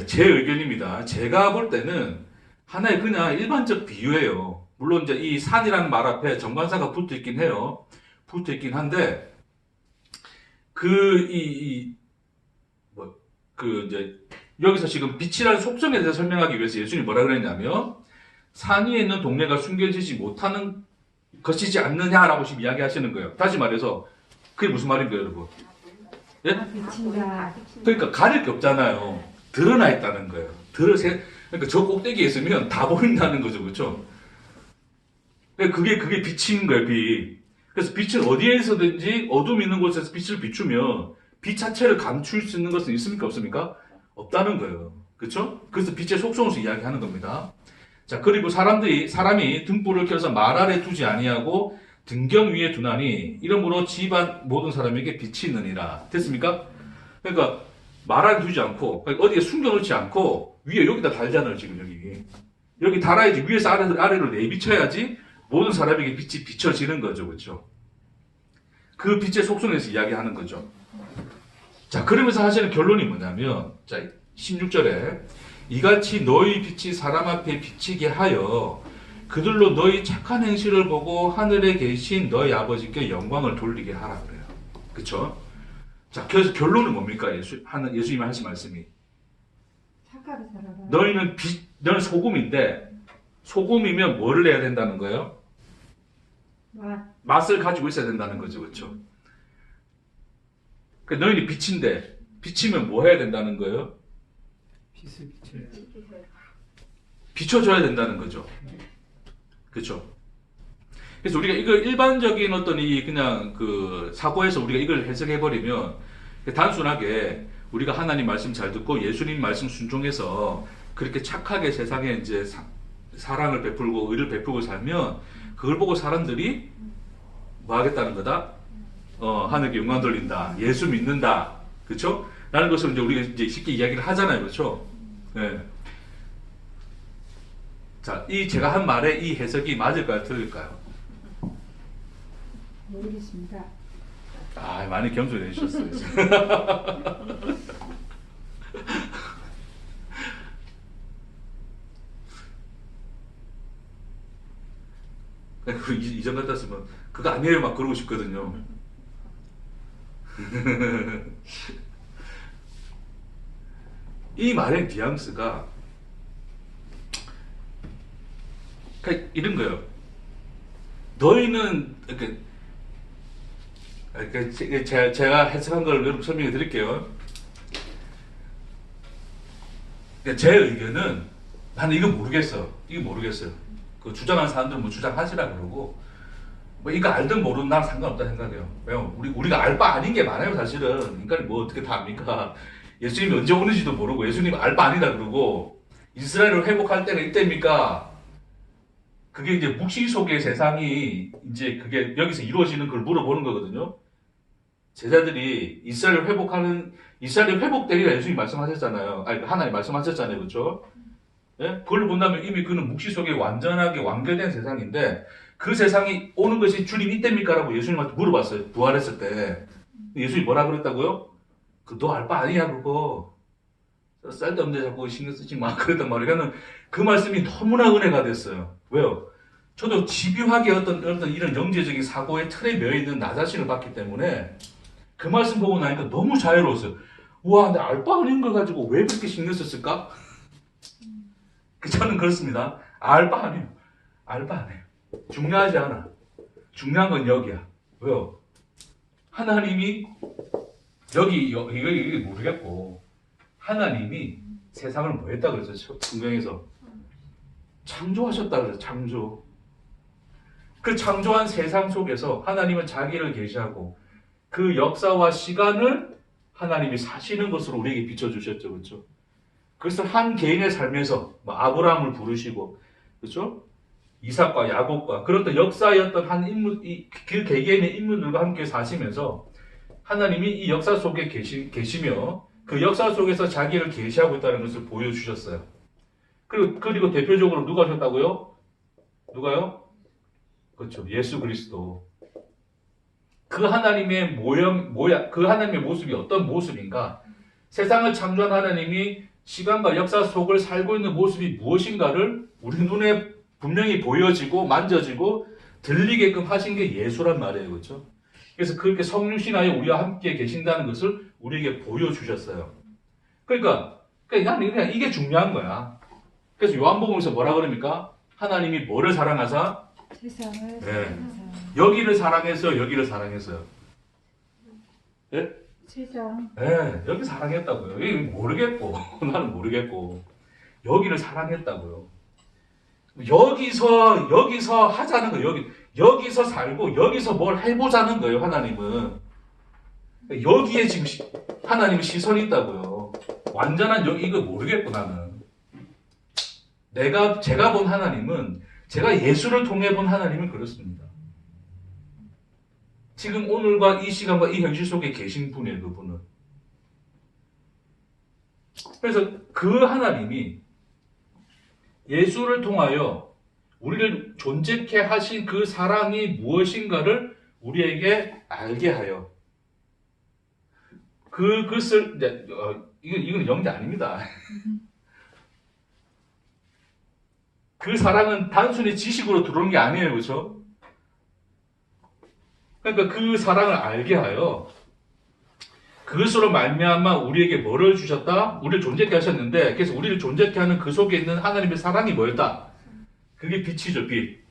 제 의견입니다. 제가 볼 때는 하나의 그냥 일반적 비유예요. 물론 이제 이 산이라는 말 앞에 정관사가 붙어 있긴 해요. 붙어 있긴 한데 이제 여기서 지금 빛이라는 속성에 대해서 설명하기 위해서 예수님이 뭐라 그랬냐면 산 위에 있는 동네가 숨겨지지 못하는 것이지 않느냐라고 지금 이야기하시는 거예요. 다시 말해서 그게 무슨 말인가요, 여러분? 예? 빛인가. 그러니까 가릴 게 없잖아요. 드러나 있다는 거예요. 그러니까 저 꼭대기에 있으면 다 보인다는 거죠, 그렇죠? 그게 빛인 거예요, 빛. 그래서 빛은 어디에서든지 어둠 있는 곳에서 빛을 비추면 빛 자체를 감출 수 있는 것은 있습니까, 없습니까? 없다는 거예요. 그렇죠? 그래서 빛의 속성에서 이야기하는 겁니다. 자, 그리고 사람이 등불을 켜서 말 아래 두지 아니하고 등경 위에 두나니 이러므로 집안 모든 사람에게 빛이 있느니라. 됐습니까? 그러니까 말 아래 두지 않고 어디에 숨겨놓지 않고 위에 여기다 달잖아요, 지금 여기 달아야지. 위에서 아래로 내비쳐야지 모든 사람에게 빛이 비춰지는 거죠. 그렇죠? 그 빛의 속성에서 이야기하는 거죠. 자, 그러면서 하시는 결론이 뭐냐면, 자, 16절에 이같이 너희 빛이 사람 앞에 비치게 하여 그들로 너희 착한 행실을 보고 하늘에 계신 너희 아버지께 영광을 돌리게 하라 그래요. 그렇죠? 자, 그래서 결론은 뭡니까? 예수님이 하신 말씀이 착하게 살아라. 너는 소금인데 소금이면 뭐를 해야 된다는 거예요? 맛을 가지고 있어야 된다는 거죠. 그렇죠? 그러니까 너희는 빛인데 비치면 뭐 해야 된다는 거예요? 빛을 비춰야 비춰줘야 된다는 거죠. 그렇죠? 그래서 우리가 이걸 일반적인 어떤 이 그냥 그 사고에서 우리가 이걸 해석해 버리면 단순하게 우리가 하나님 말씀 잘 듣고 예수님 말씀 순종해서 그렇게 착하게 세상에 이제 사랑을 베풀고 의를 베풀고 살면 그걸 보고 사람들이 뭐 하겠다는 거다? 하늘께 영광 돌린다. 예수 믿는다. 그렇죠? 라는 것을 이제 우리가 이제 쉽게 이야기를 하잖아요. 그렇죠? 네. 자, 이 제가 한 말에 이 해석이 맞을까요? 틀릴까요? 모르겠습니다. 아, 많이 겸손해 주셨어요. 그 이전 같았으면 그거 아니에요 막 그러고 싶거든요. 이 말의 뉘앙스가 그러니까 이런 거예요. 너희는 제가 해석한 걸 여러분 설명해 드릴게요. 제 의견은 나는 이거 모르겠어. 이거 모르겠어요. 그 주장하는 사람들은 뭐 주장하시라 그러고 뭐 이거 알든 모르든 나는 상관없다 생각해요. 왜요? 우리가 알 바 아닌 게 많아요 사실은. 인간이 뭐 어떻게 다 압니까? 예수님이 언제 오는지도 모르고 예수님 알 바 아니다 그러고 이스라엘을 회복할 때가 이때입니까? 그게 이제 묵시 속의 세상이 이제 그게 여기서 이루어지는 걸 물어보는 거거든요. 제자들이 이스라엘을 회복되리라 예수님이 말씀하셨잖아요. 아니 하나님 말씀하셨잖아요, 그렇죠? 예? 그걸 본다면 이미 그는 묵시 속에 완전하게 완결된 세상인데 그 세상이 오는 것이 주님 이때입니까? 라고 예수님한테 물어봤어요. 부활했을 때. 예수님이 뭐라 그랬다고요? 너 알 바 아니야 그거. 쓸데없는데 자꾸 신경 쓰지 마. 그랬단 말이에요. 그러니까 그 말씀이 너무나 은혜가 됐어요. 왜요? 저도 집요하게 어떤 이런 영재적인 사고의 틀에 매여있는 나 자신을 봤기 때문에 그 말씀 보고 나니까 너무 자유로웠어요. 우와, 나 알 바 아닌 걸 가지고 왜 그렇게 신경 썼을까? 저는 그렇습니다. 알 바 아니에요. 알 바 아니에요. 중요하지 않아. 중요한 건 여기야. 왜요? 하나님이 이거 모르겠고 하나님이 세상을 뭐 했다 그랬죠? 성경에서 창조하셨다 그랬죠. 창조. 그 창조한 세상 속에서 하나님은 자기를 계시하고 그 역사와 시간을 하나님이 사시는 것으로 우리에게 비춰주셨죠. 그렇죠? 그래서 한 개인의 삶에서 아브라함을 부르시고 그렇죠? 이삭과 야곱과 그런 역사였던 한 인물, 그 개개인의 인물들과 함께 사시면서 하나님이 이 역사 속에 계시며 그 역사 속에서 자기를 계시하고 있다는 것을 보여주셨어요. 그리고 대표적으로 누가 하셨다고요? 누가요? 그렇죠. 예수 그리스도. 그 하나님의 그 하나님의 모습이 어떤 모습인가? 세상을 창조한 하나님이 시간과 역사 속을 살고 있는 모습이 무엇인가를 우리 눈에 분명히 보여지고 만져지고 들리게끔 하신 게 예수란 말이에요. 그렇죠? 그래서 그렇게 성육신하여 우리와 함께 계신다는 것을 우리에게 보여주셨어요. 그러니까 나는 그냥 이게 중요한 거야. 그래서 요한복음에서 뭐라 그럽니까? 하나님이 뭐를 사랑하사? 세상을 네. 사랑하사. 여기를 사랑했어요. 여기를 사랑했어요. 예? 세상. 네, 여기 사랑했다고요. 여기 모르겠고 나는 모르겠고 여기를 사랑했다고요. 여기서 하자는 거예요. 여기서 살고 여기서 뭘 해보자는 거예요. 하나님은 여기에 지금 하나님의 시선이 있다고요. 완전한 이거 모르겠고 나는 제가 본 하나님은 제가 예수를 통해 본 하나님은 그렇습니다. 지금 오늘과 이 시간과 이 현실 속에 계신 분이에요. 그분은. 그래서 그 하나님이 예수를 통하여 우리를 존재케 하신 그 사랑이 무엇인가를 우리에게 알게 하여 그것을 이건 영재 아닙니다. 그 사랑은 단순히 지식으로 들어오는 게 아니에요. 그렇죠? 그러니까 그 사랑을 알게 하여 그것으로 말미암아 우리에게 뭐를 주셨다? 우리를 존재케 하셨는데 그래서 우리를 존재케 하는 그 속에 있는 하나님의 사랑이 뭐였다? 그게 빛이죠. 빛.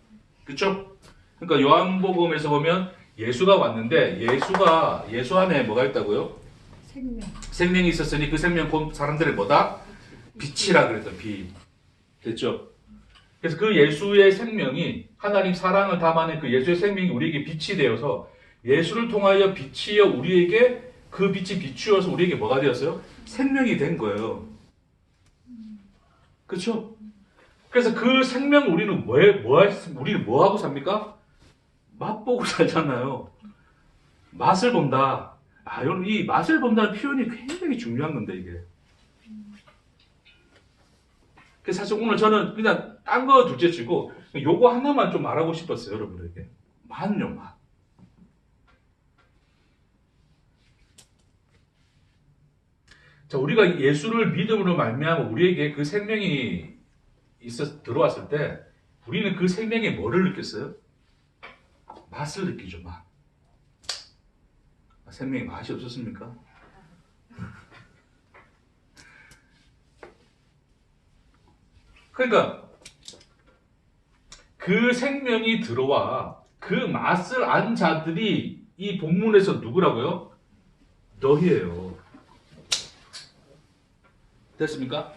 그렇죠? 그러니까 요한복음에서 보면 예수가 왔는데 예수 안에 뭐가 있다고요? 생명. 생명이 있었으니 그 생명 곧 사람들의 뭐다? 빛이라 그랬던 빛. 됐죠? 그래서 그 예수의 생명이 하나님 사랑을 담아낸 그 예수의 생명이 우리에게 빛이 되어서 예수를 통하여 빛이여 우리에게 그 빛이 비추어서 우리에게 뭐가 되었어요? 생명이 된 거예요. 그렇죠? 그래서 그 생명 우리는 우리는 뭐 하고 삽니까? 맛보고 살잖아요. 맛을 본다. 아, 여러분 이 맛을 본다는 표현이 굉장히 중요한 건데 이게. 그래서 사실 오늘 저는 그냥 딴 거 둘째치고 요거 하나만 좀 말하고 싶었어요, 여러분에게. 맛요, 맛. 자, 우리가 예수를 믿음으로 말미암아 우리에게 그 생명이 들어왔을 때 우리는 그 생명에 뭐를 느꼈어요? 맛을 느끼죠, 맛. 생명에 맛이 없었습니까? 그러니까 그 생명이 들어와 그 맛을 안 자들이 이 본문에서 누구라고요? 너희예요. 됐습니까?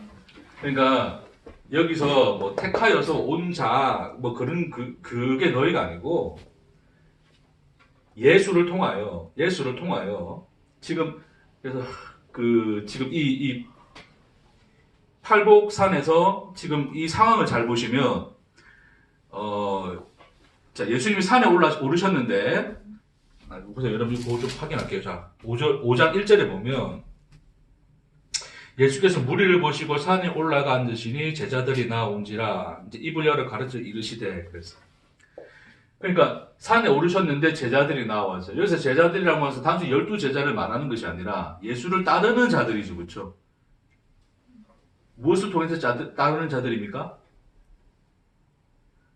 그러니까 여기서 뭐 택하여서 온 자 뭐 그런 그게 너희가 아니고 예수를 통하여 지금 그래서 지금 이 팔복산에서 지금 이 상황을 잘 보시면 자 예수님이 산에 오르셨는데 보세요. 여러분 그거 좀 확인할게요. 자 5장 1절에 보면 예수께서 무리를 보시고 산에 올라가 앉으시니 제자들이 나온지라 이제 입을 열어 가르쳐 이르시되 그래서 그러니까 산에 오르셨는데 제자들이 나와서 여기서 제자들이라고 해서 단순히 12제자를 말하는 것이 아니라 예수를 따르는 자들이죠. 그렇죠? 무엇을 통해서 따르는 자들입니까?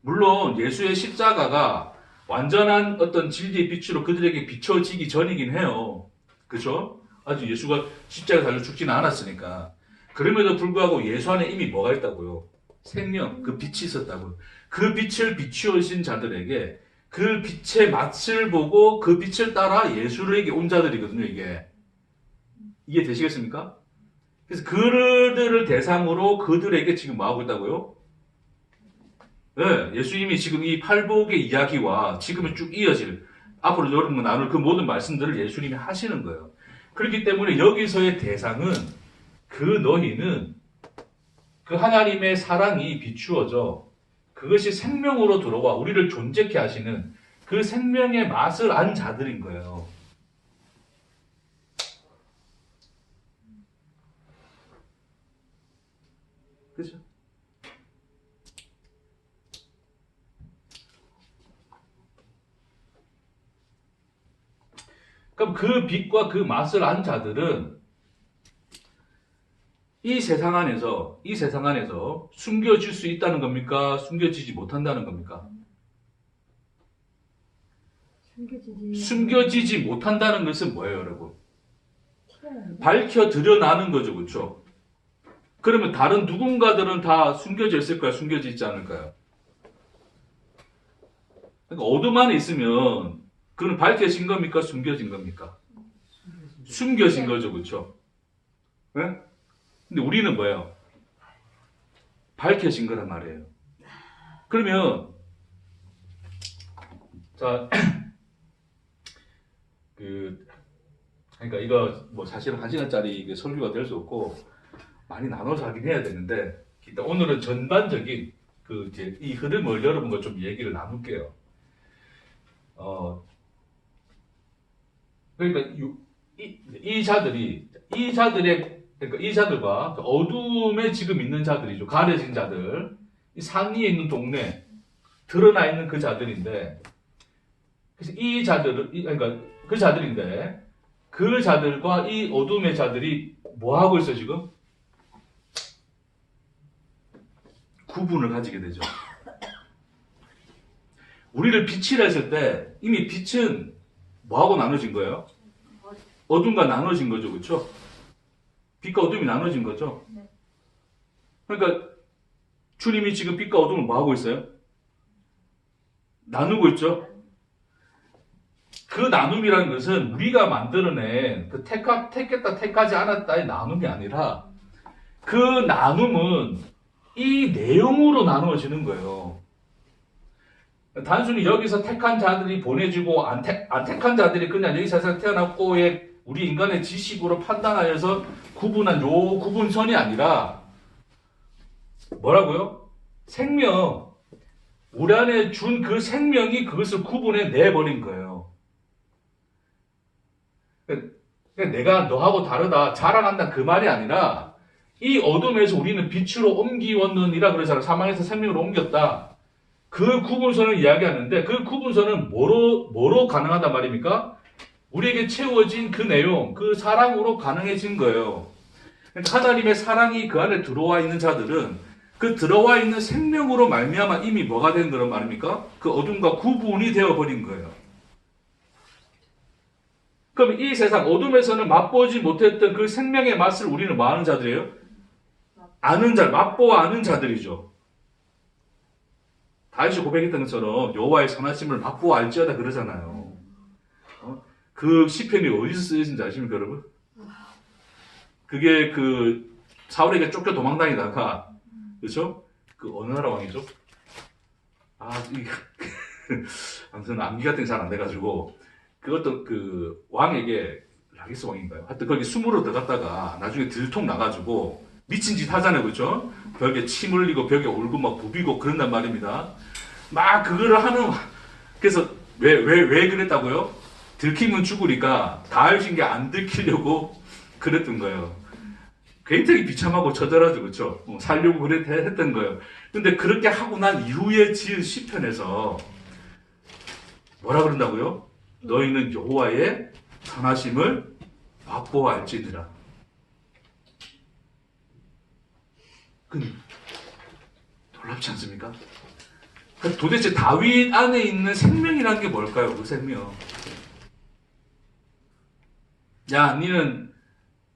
물론 예수의 십자가가 완전한 어떤 진리의 빛으로 그들에게 비춰지기 전이긴 해요. 그렇죠? 아직 예수가 십자가에 달려 죽지는 않았으니까. 그럼에도 불구하고 예수 안에 이미 뭐가 있다고요? 생명, 그 빛이 있었다고요. 그 빛을 비추어신 자들에게 그 빛의 맛을 보고 그 빛을 따라 예수에게 온 자들이거든요, 이게. 이해 되시겠습니까? 그래서 그들을 대상으로 그들에게 지금 뭐 하고 있다고요? 네, 예수님이 지금 이 팔복의 이야기와 지금은 쭉 이어질 앞으로 여러분과 나눌 그 모든 말씀들을 예수님이 하시는 거예요. 그렇기 때문에 여기서의 대상은 그 너희는 그 하나님의 사랑이 비추어져 그것이 생명으로 들어와 우리를 존재케 하시는 그 생명의 맛을 안 자들인 거예요. 그렇죠? 그럼 그 빛과 그 맛을 안 자들은 이 세상 안에서 숨겨질 수 있다는 겁니까? 숨겨지지 못한다는 겁니까? 숨겨지지 못한다는 것은 뭐예요, 여러분? 밝혀 드러나는 거죠, 그렇죠? 그러면 다른 누군가들은 다 숨겨져 있을까요? 숨겨져 있지 않을까요? 그러니까 어둠 안에 있으면 그건 밝혀진 겁니까? 숨겨진 겁니까? 숨겨진 거죠, 그렇죠? 네? 근데 우리는 뭐예요? 밝혀진 거란 말이에요. 그러면 자, 그러니까 이거 뭐 사실은 1시간짜리 설교가 될 수 없고 많이 나눠서 하긴 해야 되는데 일단 오늘은 전반적인 이제 이 흐름을 여러분과 좀 얘기를 나눌게요. 그러니까 이 자들과 어둠에 지금 있는 자들이죠. 가려진 자들, 이 산 위에 있는 동네, 드러나 있는 그 자들인데, 그래서 그러니까 그 자들인데, 그 자들과 이 어둠의 자들이 뭐 하고 있어 지금? 구분을 가지게 되죠. 우리를 빛이라 했을 때 이미 빛은 뭐하고 나눠진 거예요? 어둠과 나눠진 거죠, 그렇죠? 빛과 어둠이 나눠진 거죠. 그러니까 주님이 지금 빛과 어둠을 뭐 하고 있어요? 나누고 있죠. 그 나눔이라는 것은 우리가 만들어낸 그 택했다 택하지 않았다의 나눔이 아니라 그 나눔은 이 내용으로 나누어지는 거예요. 단순히 여기서 택한 자들이 보내지고 안 택한 자들이 그냥 여기 세상에 태어났고의 우리 인간의 지식으로 판단하여서 구분한 요 구분선이 아니라 뭐라고요? 생명. 우리 안에 준 그 생명이 그것을 구분해 내버린 거예요. 내가 너하고 다르다, 자랑한다 그 말이 아니라 이 어둠에서 우리는 빛으로 옮기웠느니라 그러잖아요. 사망에서 생명으로 옮겼다. 그 구분선을 이야기하는데 그 구분선은 뭐로 가능하단 말입니까? 우리에게 채워진 그 내용, 그 사랑으로 가능해진 거예요. 그러니까 하나님의 사랑이 그 안에 들어와 있는 자들은 그 들어와 있는 생명으로 말미암아 이미 뭐가 된 거란 말입니까? 그 어둠과 구분이 되어버린 거예요. 그럼 이 세상 어둠에서는 맛보지 못했던 그 생명의 맛을 우리는 뭐 하는 자들이에요? 아는 자, 맛보아 아는 자들이죠. 다윗이 고백했던 것처럼 여호와의 선하심을 맛보아 알지어다 그러잖아요. 그 시편이 어디서 쓰여진지 아십니까, 여러분? 그게 그 사울에게 쫓겨 도망다니다가 그렇죠? 그 어느 나라 왕이죠? 아무튼 암기 같은 게 잘 안 돼가지고 그것도 그 왕에게 라기스 왕인가요? 하여튼 거기 숨으로 들어갔다가 나중에 들통 나가지고 미친 짓 하잖아요, 그렇죠? 벽에 침 흘리고 벽에 울고 막 부비고 그런단 말입니다. 막 그거를 하는 그래서 왜 그랬다고요? 들키면 죽으니까 다윗인 게 안 들키려고 그랬던 거예요. 굉장히 비참하고 처절하죠, 그렇죠? 살려고 했던 거예요. 근데 그렇게 하고 난 이후에 지은 시편에서 뭐라 그런다고요? 너희는 여호와의 선하심을 맛보아 알지니라. 놀랍지 않습니까? 도대체 다윗 안에 있는 생명이라는 게 뭘까요? 그 생명. 야, 니는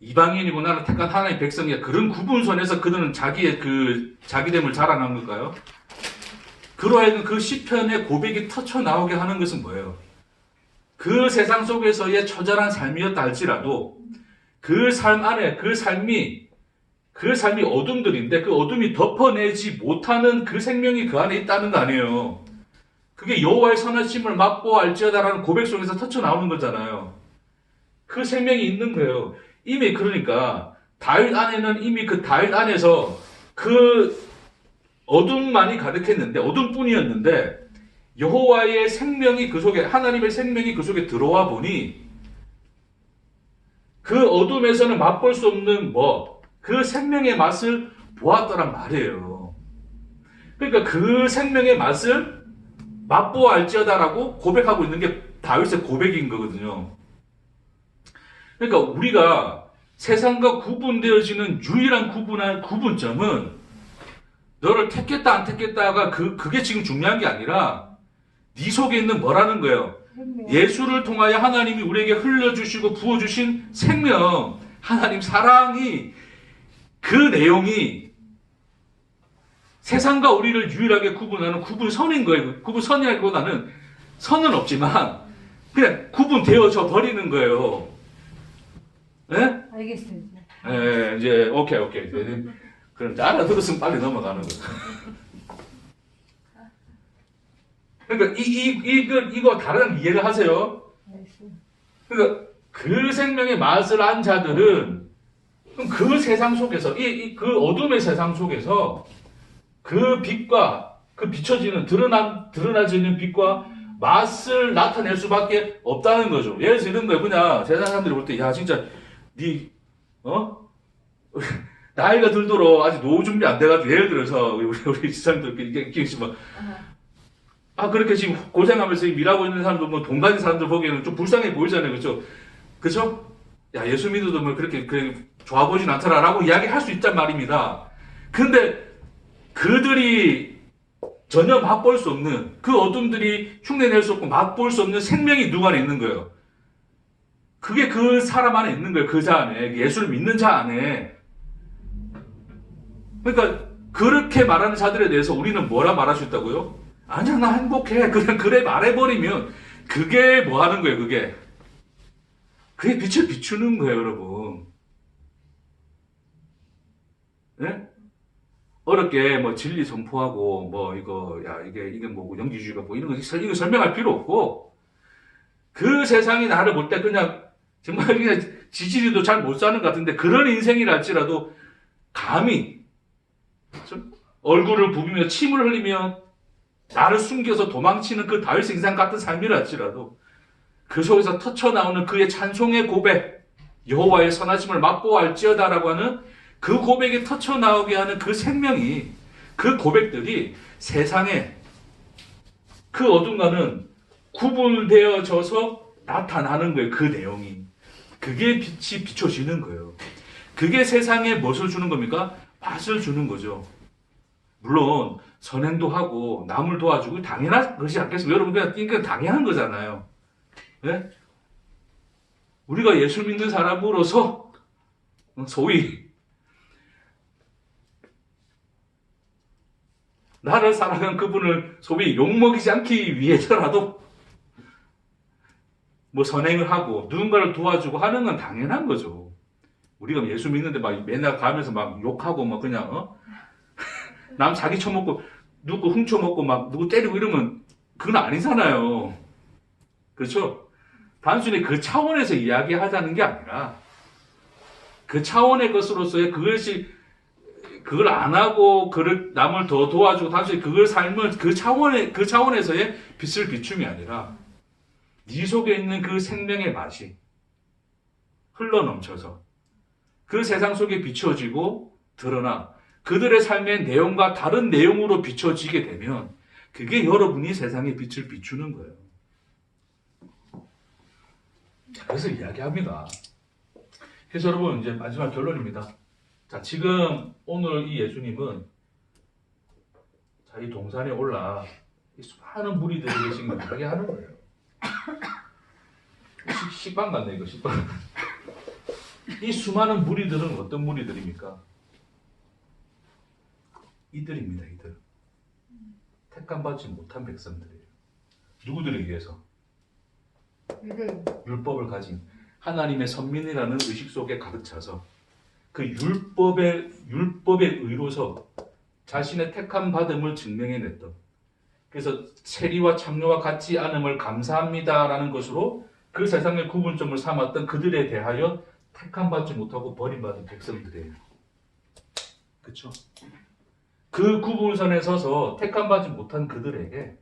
이방인이고 나는 택한 하나님의 백성이야. 그런 구분선에서 그들은 자기의 그 자기됨을 자랑한 걸까요? 그러하여금 그 시편의 고백이 터쳐 나오게 하는 것은 뭐예요? 그 세상 속에서의 처절한 삶이었다 할지라도 그 삶 안에 그 삶이 어둠들인데 그 어둠이 덮어내지 못하는 그 생명이 그 안에 있다는 거 아니에요. 그게 여호와의 선하심을 맛보아 알지어다라는 고백 속에서 터쳐 나오는 거잖아요. 그 생명이 있는 거예요. 이미 그러니까 다윗 안에는 이미 그 다윗 안에서 그 어둠만이 가득했는데 어둠뿐이었는데 여호와의 생명이 그 속에 하나님의 생명이 그 속에 들어와 보니 그 어둠에서는 맛볼 수 없는 그 생명의 맛을 보았더란 말이에요. 그러니까 그 생명의 맛을 맛보아 알지어다라고 고백하고 있는 게 다윗의 고백인 거거든요. 그러니까 우리가 세상과 구분되어지는 유일한 구분점은 너를 택했다 안 택했다가 그게 지금 중요한 게 아니라 네 속에 있는 뭐라는 거예요. 예수를 통하여 하나님이 우리에게 흘려주시고 부어주신 생명, 하나님 사랑이 그 내용이 세상과 우리를 유일하게 구분하는 구분선인 거예요. 구분선이라기보다는 선은 없지만 그냥 구분되어져 버리는 거예요. 네? 알겠습니다. 네, 이제 오케이. 그럼 이제 알아들었으면 빨리 넘어가는 거죠. 그러니까 이거 다른 이해를 하세요. 알겠습니다. 그러니까 그 생명의 맛을 안 자들은 그 세상 속에서 그 어둠의 세상 속에서 그 빛과 그 비춰지는 드러나지는 빛과 맛을 나타낼 수밖에 없다는 거죠. 예를 들어 이런 거예요. 그냥 세상 사람들이 볼 때 야 진짜 나이가 들도록 아직 노후 준비 안 돼가지고 예를 들어서 우리 지사님들 이렇게 그렇게 지금 고생하면서 일하고 있는 사람들 뭐 돈 가진 사람들 보기에는 좀 불쌍해 보이잖아요, 그렇죠? 야 예수 믿어도 뭐 그렇게 좋아 보진 않더라라고 이야기할 수 있단 말입니다. 근데 그들이 전혀 맛볼 수 없는 그 어둠들이 흉내낼 수 없고 맛볼 수 없는 생명이 누구 안에 있는 거예요. 그게 그 사람 안에 있는 거예요. 그 자 안에. 예수를 믿는 자 안에. 그러니까 그렇게 말하는 자들에 대해서 우리는 뭐라 말할 수 있다고요? 아니야 나 행복해. 그냥 그래 말해버리면 그게 뭐 하는 거예요. 그게 빛을 비추는 거예요, 여러분. 네? 어렵게 뭐 진리 선포하고 뭐 이거 야 이게 뭐고 영지주의가 뭐 이런 거 이거 설명할 필요 없고 그 세상이 나를 볼 때 그냥 정말 그냥 지지리도 잘 못 사는 것 같은데 그런 인생이라 할지라도 감히 좀 얼굴을 부비며 침을 흘리며 나를 숨겨서 도망치는 그 다윗 인상 같은 삶이라 할지라도 그 속에서 터쳐나오는 그의 찬송의 고백 여호와의 선하심을 맛보알지어다라고 하는 그 고백이 터쳐나오게 하는 그 생명이 그 고백들이 세상에 그 어딘가는 구분되어져서 나타나는 거예요. 그 내용이 그게 빛이 비춰지는 거예요. 그게 세상에 무엇을 주는 겁니까? 맛을 주는 거죠. 물론 선행도 하고 남을 도와주고 당연한 것이 않겠습니까? 여러분 그냥 당연한 거잖아요. 네? 우리가 예수 믿는 사람으로서 소위 나를 사랑한 그분을 소위 욕먹이지 않기 위해서라도 뭐 선행을 하고 누군가를 도와주고 하는 건 당연한 거죠. 우리가 예수 믿는데 막 맨날 가면서 막 욕하고 막 그냥 남 자기 처먹고 누구 훔쳐먹고 막 누구 때리고 이러면 그건 아니잖아요. 그렇죠? 단순히 그 차원에서 이야기하자는 게 아니라 그 차원의 것으로서의 그걸 안 하고 남을 더 도와주고 단순히 그걸 삶은 그 차원에서의 빛을 비춤이 아니라 네 속에 있는 그 생명의 맛이 흘러넘쳐서 그 세상 속에 비춰지고 드러나 그들의 삶의 내용과 다른 내용으로 비춰지게 되면 그게 여러분이 세상의 빛을 비추는 거예요. 그래서 이야기합니다. 그래서 여러분 이제 마지막 결론입니다. 자, 지금 오늘 이 예수님은 이 동산에 올라 이 수많은 무리들이 계신 걸 하게 하는 거예요. 식빵 같네 이거 식빵. 이 수많은 무리들은 어떤 무리들입니까? 이들입니다. 이들. 택함받지 못한 백성들이에요. 누구들에 의해서? 율법을 가진 하나님의 선민이라는 의식 속에 가득 차서 그 율법의 의로서 자신의 택함 받음을 증명해냈던, 그래서 세리와 창녀와 같지 않음을 감사합니다라는 것으로 그 세상의 구분점을 삼았던 그들에 대하여 택함 받지 못하고 버림받은 백성들이에요. 그렇죠? 그 구분선에 서서 택함 받지 못한 그들에게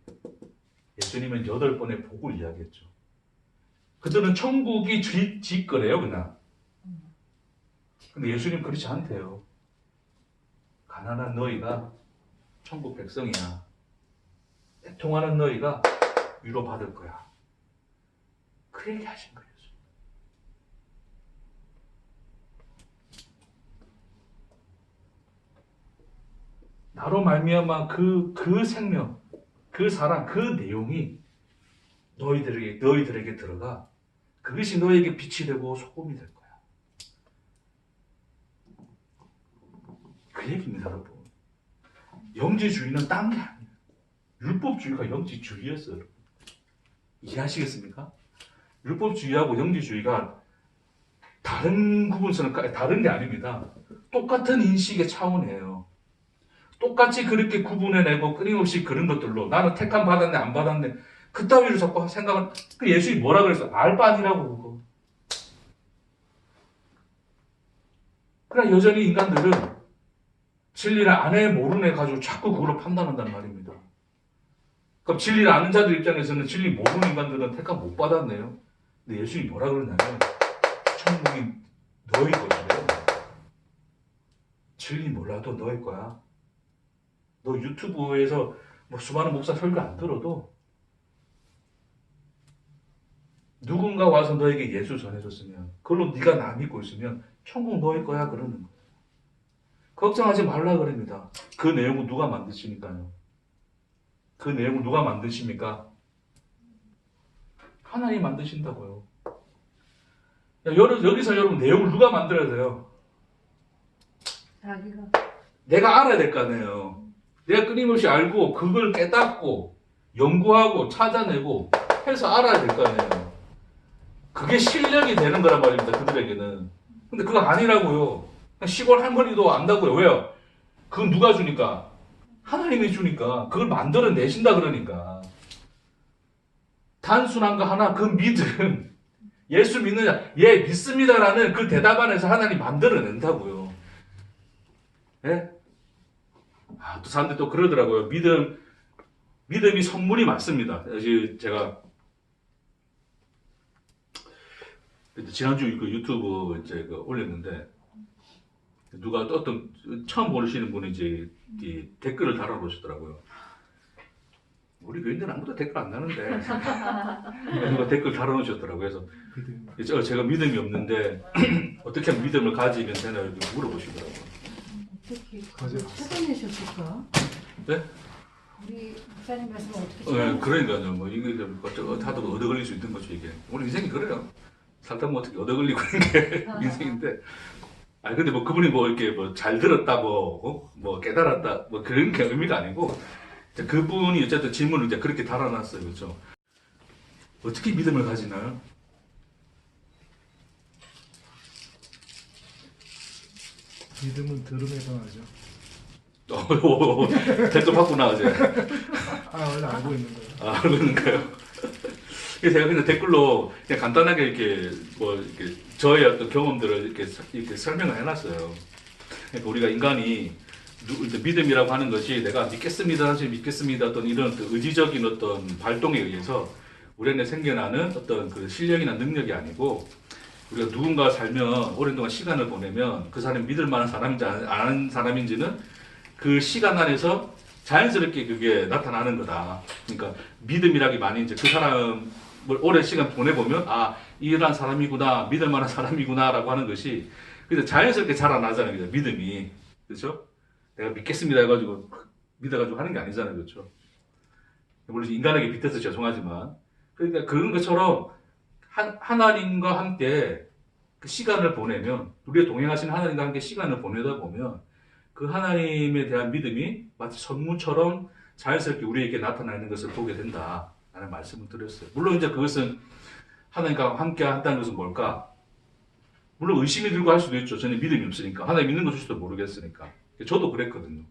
예수님은 8번의 복을 이야기했죠. 그들은 천국이 짓거래요, 그냥. 근데 예수님 그렇지 않대요. 가난한 너희가 천국 백성이야. 애통하는 너희가 위로받을 거야. 그 얘기 하신 거예요. 나로 말미암아 그 생명, 그 사랑, 그 내용이 너희들에게 들어가 그것이 너에게 빛이 되고 소금이 될 거야. 그 얘기입니다, 여러분. 영지주의는 딴 게 아니에요. 율법주의가 영지주의였어요, 여러분. 이해하시겠습니까? 율법주의하고 영지주의가 다른 다른 게 아닙니다. 똑같은 인식의 차원이에요. 똑같이 그렇게 구분해내고 끊임없이 그런 것들로 나는 택함 받았네 안 받았네 그따위로 자꾸 생각을. 그 예수님이 뭐라 그랬어? 알바 아니라고 그거. 그러나 여전히 인간들은 진리를 안 해 모르네 가지고 자꾸 그걸로 판단한다는 말입니다. 그럼 진리를 아는 자들 입장에서는 진리 모르는 인간들은 택함 못 받았네요. 근데 예수님이 뭐라 그러냐면 천국이 너희 것이래요. 진리 몰라도 너희 거야. 너 유튜브에서 뭐 수많은 목사 설교 안 들어도 누군가 와서 너에게 예수 전해줬으면 그걸로 네가 나 믿고 있으면 천국 너희 거야 그러는 거예요. 걱정하지 말라 그럽니다. 그 내용은 누가 만드시니까요. 그 내용을 누가 만드십니까? 하나님 만드신다고요. 여기서 여러분 내용을 누가 만들어야 돼요? 자기가. 내가 알아야 될 거 아니에요. 내가 끊임없이 알고 그걸 깨닫고 연구하고 찾아내고 해서 알아야 될 거 아니에요. 그게 실력이 되는 거란 말입니다. 그들에게는. 근데 그거 아니라고요. 시골 할머니도 안다고요. 왜요? 그건 누가 주니까? 하나님이 주니까. 그걸 만들어내신다 그러니까. 단순한 거 하나, 그 믿음. 예수 믿느냐? 예, 믿습니다라는 그 대답 안에서 하나님 만들어낸다고요. 예? 아, 또 사람들이 또 그러더라고요. 믿음이 선물이 많습니다. 제가 지난주 그 유튜브 이제 올렸는데, 누가 또 어떤 처음 보시는 분이 이제 이 댓글을 달아놓으시더라고요. 우리 교인들은 아무도 댓글 안 다는데 누가 댓글 달아놓으셨더라고요. 그래서 제가 믿음이 없는데 어떻게 하면 믿음을 가지면 되나 이렇게 물어보시더라고요. 어떻게 맞아요. 찾아내셨을까? 네? 우리 목사님 말씀 어떻게 네, 찾아내셨을까? 그러니까요. 뭐 이게 다들 얻어 걸릴 수 있는 거죠 이게. 우리 인생이 그래요. 살다 보면 어떻게 얻어 걸리고 있는 게 인생인데. 아니 근데 뭐 그분이 뭐 이렇게 뭐 잘 들었다 뭐 깨달았다 뭐 그런 게 의미가 아니고 그분이 어쨌든 질문을 이제 그렇게 달아놨어요. 그렇죠? 어떻게 믿음을 가지나요? 믿음은 들음에서 나죠. 댓글 받구나 어제. 원래 알고 있는 거예요. 아 그런가요? 그래서 제가 그냥 댓글로 그냥 간단하게 이렇게 뭐 이렇게 저의 어떤 경험들을 이렇게 설명을 해놨어요. 그러니까 우리가 인간이 믿음이라고 하는 것이 내가 믿겠습니다, 사실 믿겠습니다 어떤 이런 의지적인 어떤 발동에 의해서 우리 안에 생겨나는 어떤 그 실력이나 능력이 아니고 우리가 누군가 살면 오랜 동안 시간을 보내면 그 사람이 믿을 만한 사람인지 안 하는 사람인지는 그 시간 안에서 자연스럽게 그게 나타나는 거다. 그러니까 믿음이라기만이 이제 그 사람을 오랜 시간 보내보면 아 이러한 사람이구나, 믿을 만한 사람이구나라고 하는 것이 그래서 자연스럽게 자라나잖아요. 그죠? 믿음이. 그렇죠? 내가 믿겠습니다 해가지고 믿어가지고 하는 게 아니잖아요. 그렇죠? 물론 인간에게 빗대서 죄송하지만 그러니까 그런 것처럼 하나님과 함께 그 시간을 보내면 우리가 동행하시는 하나님과 함께 시간을 보내다 보면 그 하나님에 대한 믿음이 마치 선물처럼 자연스럽게 우리에게 나타나는 것을 보게 된다라는 말씀을 드렸어요. 물론 이제 그것은 하나님과 함께 한다는 것은 뭘까? 물론 의심이 들고 할 수도 있죠. 저는 믿음이 없으니까. 하나님 믿는 거 줄지도 모르겠으니까. 저도 그랬거든요.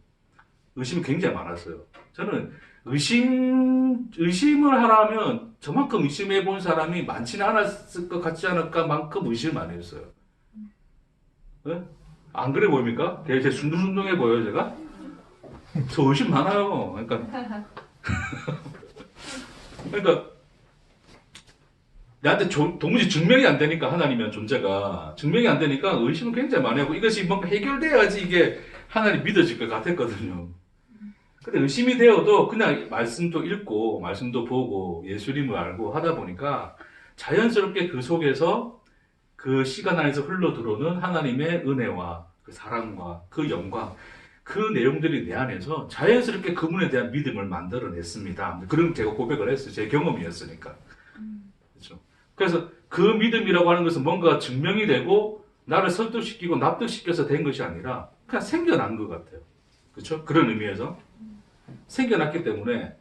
의심이 굉장히 많았어요. 저는 의심을 하라면 저만큼 의심해 본 사람이 많지는 않았을 것 같지 않을까 만큼 의심을 많이 했어요. 네? 안 그래 보입니까? 되게 순둥순둥해 보여요, 제가? 저 의심 많아요. 그러니까 나한테 도무지 증명이 안 되니까 하나님의 존재가 증명이 안 되니까 의심을 굉장히 많이 하고 이것이 뭔가 해결돼야지 이게 하나님 믿어질 것 같았거든요. 근데 의심이 되어도 그냥 말씀도 읽고 말씀도 보고 예수님을 알고 하다 보니까 자연스럽게 그 속에서 그 시간 안에서 흘러 들어오는 하나님의 은혜와 그 사랑과 그 영광 그 내용들이 내 안에서 자연스럽게 그분에 대한 믿음을 만들어냈습니다. 그런 제가 고백을 했어요. 제 경험이었으니까. 그렇죠. 그래서 그 믿음이라고 하는 것은 뭔가 증명이 되고 나를 설득시키고 납득시켜서 된 것이 아니라 그냥 생겨난 것 같아요. 그렇죠? 그런 의미에서 생겨났기 때문에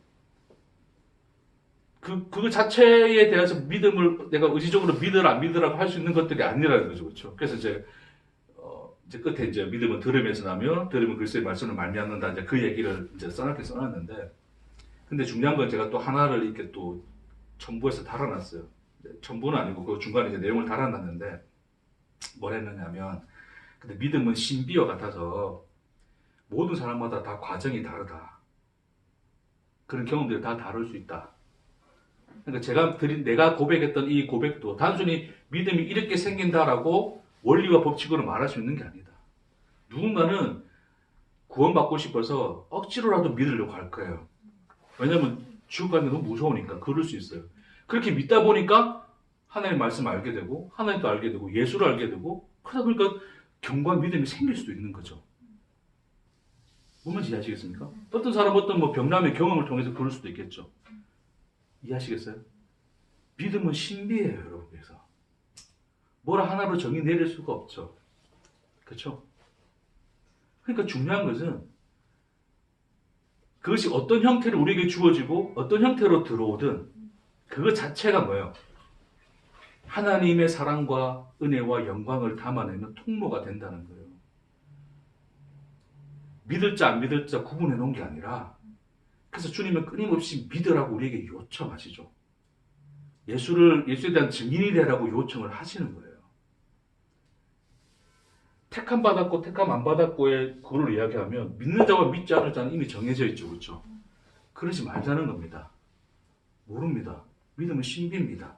그 자체에 대해서 믿음을 내가 의지적으로 믿으라 안 믿으라고 할 수 있는 것들이 아니라는 거죠. 그렇죠? 그래서 이제 끝에 이제 믿음은 들음에서 나며 들음은 그리스도의 말씀을 말미암는다 이제 그 얘기를 이제 써놨는데 근데 중요한 건 제가 또 하나를 이렇게 또 첨부해서 달아놨어요. 첨부는 아니고 그 중간에 이제 내용을 달아놨는데 뭘 했느냐면 근데 믿음은 신비와 같아서 모든 사람마다 다 과정이 다르다. 그런 경험들이 다 다를 수 있다. 그러니까 내가 고백했던 이 고백도 단순히 믿음이 이렇게 생긴다라고 원리와 법칙으로 말할 수 있는 게 아니다. 누군가는 구원받고 싶어서 억지로라도 믿으려고 할 거예요. 왜냐하면 지옥 가는 게 너무 무서우니까 그럴 수 있어요. 그렇게 믿다 보니까 하나님의 말씀을 알게 되고 하나님도 알게 되고 예수를 알게 되고 그러다 보니까 경과 믿음이 생길 수도 있는 거죠. 뭔지 이해하시겠습니까? 어떤 사람은 어떤 뭐 병남의 경험을 통해서 그럴 수도 있겠죠. 이해하시겠어요? 믿음은 신비해요, 여러분. 그래서 뭐라 하나로 정의 내릴 수가 없죠. 그렇죠? 그러니까 중요한 것은 그것이 어떤 형태로 우리에게 주어지고 어떤 형태로 들어오든 그것 자체가 뭐예요? 하나님의 사랑과 은혜와 영광을 담아내는 통로가 된다는 거예요. 믿을 자 안 믿을 자 구분해 놓은 게 아니라 그래서 주님은 끊임없이 믿으라고 우리에게 요청하시죠. 예수에 대한 증인이 되라고 요청을 하시는 거예요. 택함 받았고 택함 안 받았고의 그걸 이야기하면 믿는 자와 믿지 않을 자는 이미 정해져 있죠. 그렇죠? 그러지 말자는 겁니다. 모릅니다. 믿음은 신비입니다.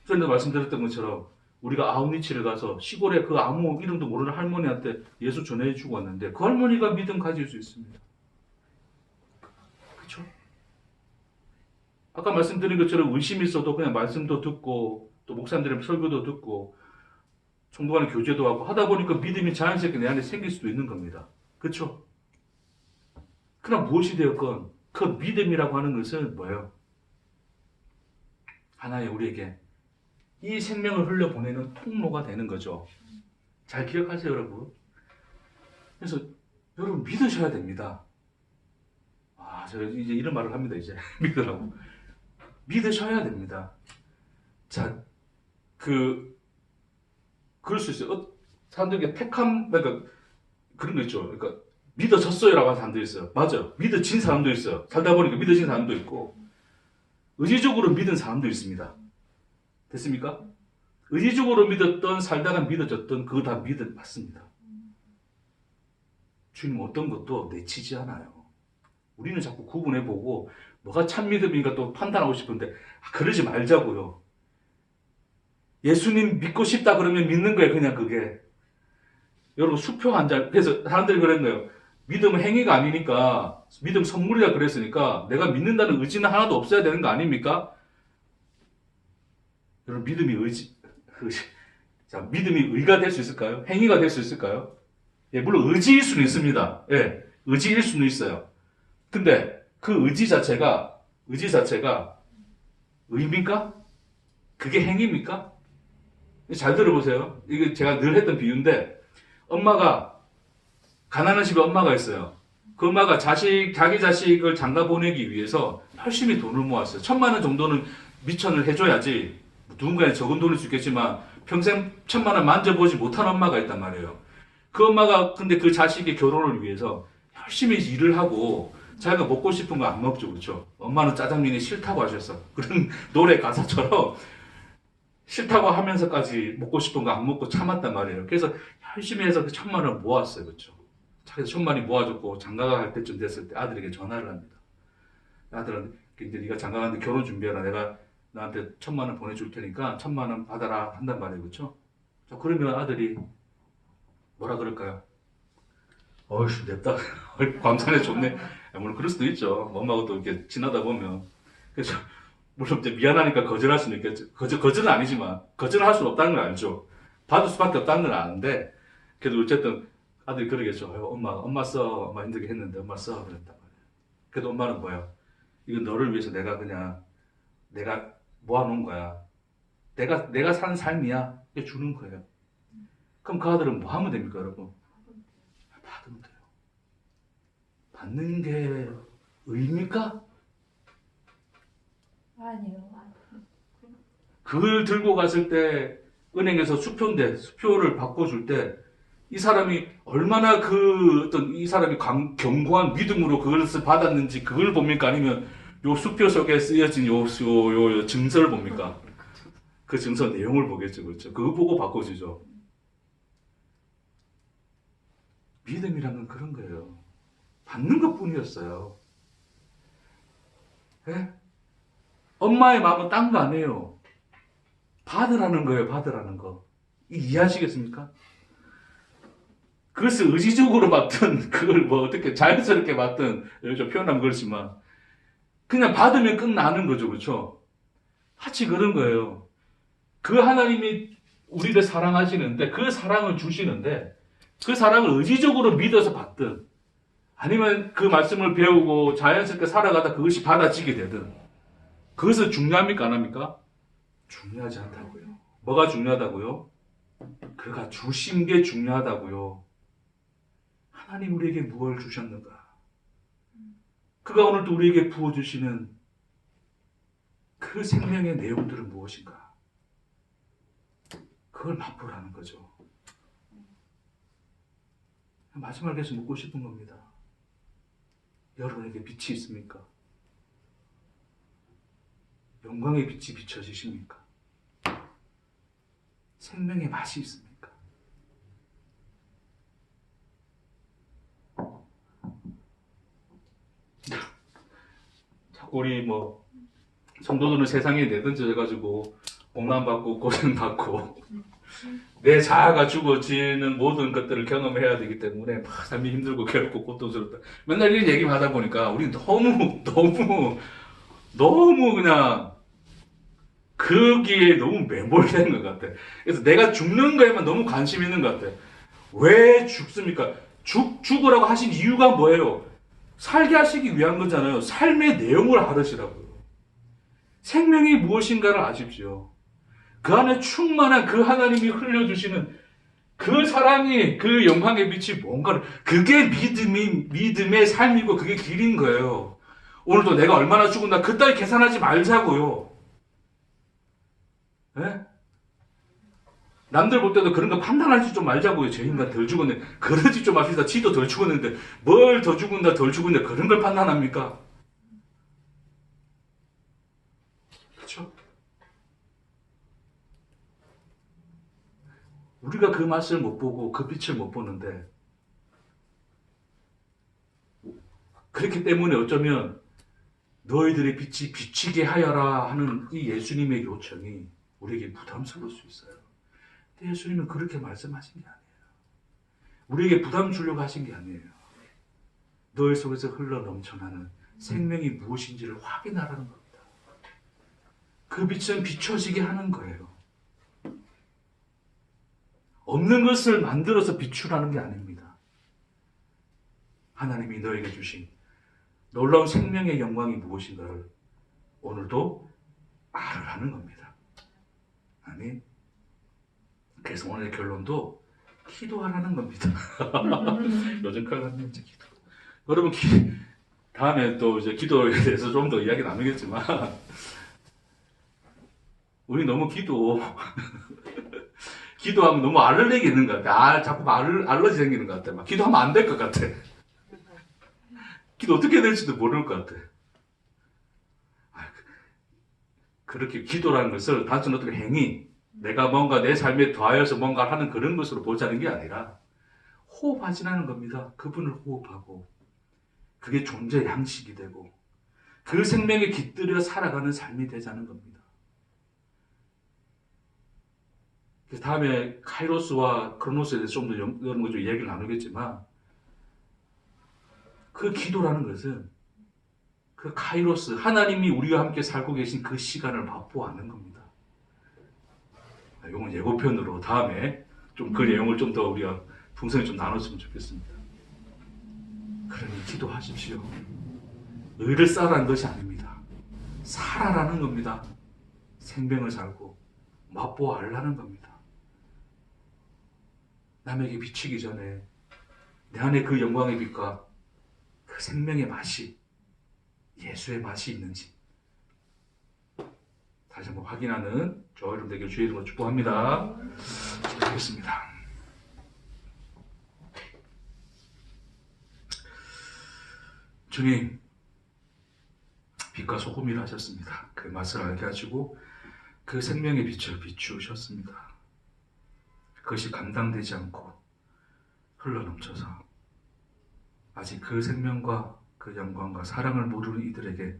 전에 말씀드렸던 것처럼 우리가 아우니치를 가서 시골에 그 아무 이름도 모르는 할머니한테 예수 전해주고 왔는데 그 할머니가 믿음 가질 수 있습니다. 그렇죠? 아까 말씀드린 것처럼 의심이 있어도 그냥 말씀도 듣고 또 목사님들의 설교도 듣고 성도 간의 교제도 하고 하다 보니까 믿음이 자연스럽게 내 안에 생길 수도 있는 겁니다. 그렇죠? 그러나 무엇이 되었건 그 믿음이라고 하는 것은 뭐예요? 하나의 우리에게 이 생명을 흘려보내는 통로가 되는 거죠. 잘 기억하세요, 여러분. 그래서 여러분 믿으셔야 됩니다. 제가 이제 이런 말을 합니다, 이제. 믿으라고. 믿으셔야 됩니다. 자, 그럴 수 있어요. 사람들에게 그러니까 그런 거 있죠. 그러니까 믿어졌어요라고 하는 사람도 있어요. 맞아요. 믿어진 사람도 있어요. 살다 보니까 믿어진 사람도 있고, 의지적으로 믿은 사람도 있습니다. 됐습니까? 의지적으로 믿었던, 살다가 믿어졌던, 그거 다 믿음 맞습니다. 주님 어떤 것도 내치지 않아요. 우리는 자꾸 구분해보고, 뭐가 참 믿음인가 또 판단하고 싶은데, 그러지 말자고요. 예수님 믿고 싶다 그러면 믿는 거예요, 그냥 그게. 여러분, 수표 한 장, 그래서 사람들이 그런 거예요. 믿음은 행위가 아니니까, 믿음 선물이라 그랬으니까, 내가 믿는다는 의지는 하나도 없어야 되는 거 아닙니까? 여러분, 믿음이 믿음이 의가 될 수 있을까요? 행위가 될 수 있을까요? 예, 물론 의지일 수는 있습니다. 예, 의지일 수는 있어요. 근데 그 의지 자체가 의입니까? 그게 행위입니까? 잘 들어보세요. 이게 제가 늘 했던 비유인데, 가난한 집에 엄마가 있어요. 그 엄마가 자기 자식을 장가 보내기 위해서 열심히 돈을 모았어요. 1,000만 원 정도는 미천을 해줘야지, 누군가에 적은 돈일 수 있겠지만, 평생 1,000만 원 만져보지 못한 엄마가 있단 말이에요. 그 엄마가 근데 그 자식의 결혼을 위해서 열심히 일을 하고, 자기가 먹고 싶은 거 안 먹죠, 그렇죠? 엄마는 짜장면이 싫다고 하셨어. 그런 노래 가사처럼 싫다고 하면서까지 먹고 싶은 거 안 먹고 참았단 말이에요. 그래서 열심히 해서 그 1,000만 원을 모았어요, 그렇죠? 자기가 1,000만 원이 모아졌고 장가가 갈 때쯤 됐을 때 아들에게 전화를 합니다. 아들은 이제 네가 장가 가는데 결혼 준비해라. 내가 나한테 1,000만 원 보내줄 테니까 1,000만 원 받아라 한단 말이에요, 그렇죠? 자, 그러면 아들이 뭐라 그럴까요? 어이씨, 냅다. 감사해, 좋네. 물론 그럴 수도 있죠. 엄마하고 또 이렇게 지나다 보면. 그래서, 물론 이제 미안하니까 거절할 수는 있겠죠. 거절은 아니지만, 거절을 할 수는 없다는 걸 알죠. 받을 수밖에 없다는 걸 아는데, 그래도 어쨌든 아들이 그러겠죠. 엄마 써. 엄마 힘들게 했는데, 엄마 써. 그랬단 말이에요. 그래도 엄마는 뭐예요? 이건 너를 위해서 내가 모아놓은 거야. 내가 산 삶이야. 이게 주는 거예요. 그럼 그 아들은 뭐 하면 됩니까, 여러분? 받으면 돼요. 받는 게 의입니까? 아니요. 그걸 들고 갔을 때 은행에서 수표를 바꿔줄 때 이 사람이 얼마나 이 사람이 견고한 믿음으로 그것을 받았는지 그걸 봅니까? 아니면 요 수표 속에 쓰여진 요 증서를 봅니까? 그 증서 내용을 보겠죠, 그렇죠? 그거 보고 바꿔주죠. 믿음이란 건 그런 거예요. 받는 것 뿐이었어요. 네? 엄마의 마음은 딴 거 아니에요. 받으라는 거예요, 받으라는 거. 이해하시겠습니까? 그것을 의지적으로 받든, 그걸 뭐 어떻게 자연스럽게 받든, 좀 표현하면 그렇지만, 그냥 받으면 끝나는 거죠, 그렇죠? 마치 그런 거예요. 그 하나님이 우리를 사랑하시는데, 그 사랑을 주시는데, 그 사랑을 의지적으로 믿어서 받든, 아니면 그 말씀을 배우고 자연스럽게 살아가다 그것이 받아지게 되든, 그것은 중요합니까, 안 합니까? 중요하지 않다고요. 뭐가 중요하다고요? 그가 주신 게 중요하다고요. 하나님 우리에게 무엇을 주셨는가? 그가 오늘도 우리에게 부어주시는 그 생명의 내용들은 무엇인가? 그걸 맛보라는 거죠. 마지막에 계속 묻고 싶은 겁니다. 여러분에게 빛이 있습니까? 영광의 빛이 비춰지십니까? 생명의 맛이 있습니까? 자꾸 우리 성도들은 세상에 내던져가지고 고난받고 고생받고 내 자아가 죽어지는 모든 것들을 경험해야 되기 때문에 막 삶이 힘들고 괴롭고 고통스럽다. 맨날 이런 얘기만 하다 보니까 우리 너무 그냥 거기에 너무 매몰된 것 같아. 그래서 내가 죽는 거에만 너무 관심 있는 것 같아. 왜 죽습니까? 죽으라고 하신 이유가 뭐예요? 살게 하시기 위한 거잖아요. 삶의 내용을 알으시라고요. 생명이 무엇인가를 아십시오. 그 안에 충만한 그 하나님이 흘려주시는 그 사랑이, 그 영광의 빛이 뭔가를, 그게 믿음의 삶이고 그게 길인 거예요. 오늘도 내가 얼마나 죽은다 그따위 계산하지 말자고요. 네? 남들 볼 때도 그런 거 판단하지 좀 말자고요. 저 인간 덜 죽었네. 그러지 좀 맙시다. 지도 덜 죽었는데 뭘 더 죽은다 덜 죽은다 그런 걸 판단합니까? 그렇죠? 우리가 그 맛을 못 보고 그 빛을 못 보는데 그렇기 때문에 어쩌면 너희들의 빛이 비치게 하여라 하는 이 예수님의 요청이 우리에게 부담스러울 수 있어요. 근데 예수님은 그렇게 말씀하신 게 아니에요. 우리에게 부담 주려고 하신 게 아니에요. 너희 속에서 흘러 넘쳐나는 생명이 무엇인지를 확인하라는 겁니다. 그 빛은 비춰지게 하는 거예요. 없는 것을 만들어서 비추라는 게 아닙니다. 하나님이 너에게 주신 놀라운 생명의 영광이 무엇인가를 오늘도 알으라는 겁니다. 아멘. 그래서 오늘의 결론도 기도하라는 겁니다. 요즘 큰일 났네, 이제 기도. 여러분, 다음에 또 이제 기도에 대해서 좀 더 이야기 나누겠지만, 우리 너무 기도하면 너무 알레르기 있는 것 같아. 자꾸 알러지 생기는 것 같아. 막 기도하면 안 될 것 같아. 기도 어떻게 될지도 모를 것 같아. 그렇게 기도라는 것을 단순 어떤 행위, 내가 뭔가 내 삶에 더하여서 뭔가 하는 그런 것으로 보자는 게 아니라 호흡하시라는 겁니다. 그분을 호흡하고 그게 존재 양식이 되고 그 생명에 깃들여 살아가는 삶이 되자는 겁니다. 그래서 다음에 카이로스와 크로노스에 대해서 좀 더 이런 거 좀 이야기를 나누겠지만 그 기도라는 것은 그 카이로스, 하나님이 우리와 함께 살고 계신 그 시간을 맛보아하는 겁니다. 이건 예고편으로 다음에 좀 그 내용을 좀 더 우리가 풍성히 좀 나눴으면 좋겠습니다. 그러니 기도하십시오. 의를 쌓으라는 것이 아닙니다. 살아라는 겁니다. 생명을 살고 맛보아 알라는 겁니다. 남에게 비치기 전에 내 안에 그 영광의 빛과 그 생명의 맛이, 예수의 맛이 있는지 다시 한번 확인하는 저와 여러분 되길 주의 이름으로 축복합니다. 기도하겠습니다. 주님, 빛과 소금이라 하셨습니다. 그 맛을 알게 하시고 그 생명의 빛을 비추셨습니다. 그것이 감당되지 않고 흘러넘쳐서 아직 그 생명과 그 영광과 사랑을 모르는 이들에게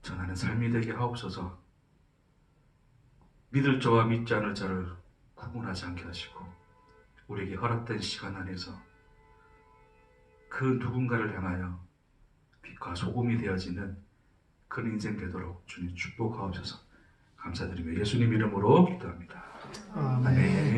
전하는 삶이 되게 하옵소서. 믿을 자와 믿지 않을 자를 구분하지 않게 하시고 우리에게 허락된 시간 안에서 그 누군가를 향하여 빛과 소금이 되어지는 그런 인생 되도록 주님 축복하옵소서. 감사드리며 예수님 이름으로 기도합니다. 아멘.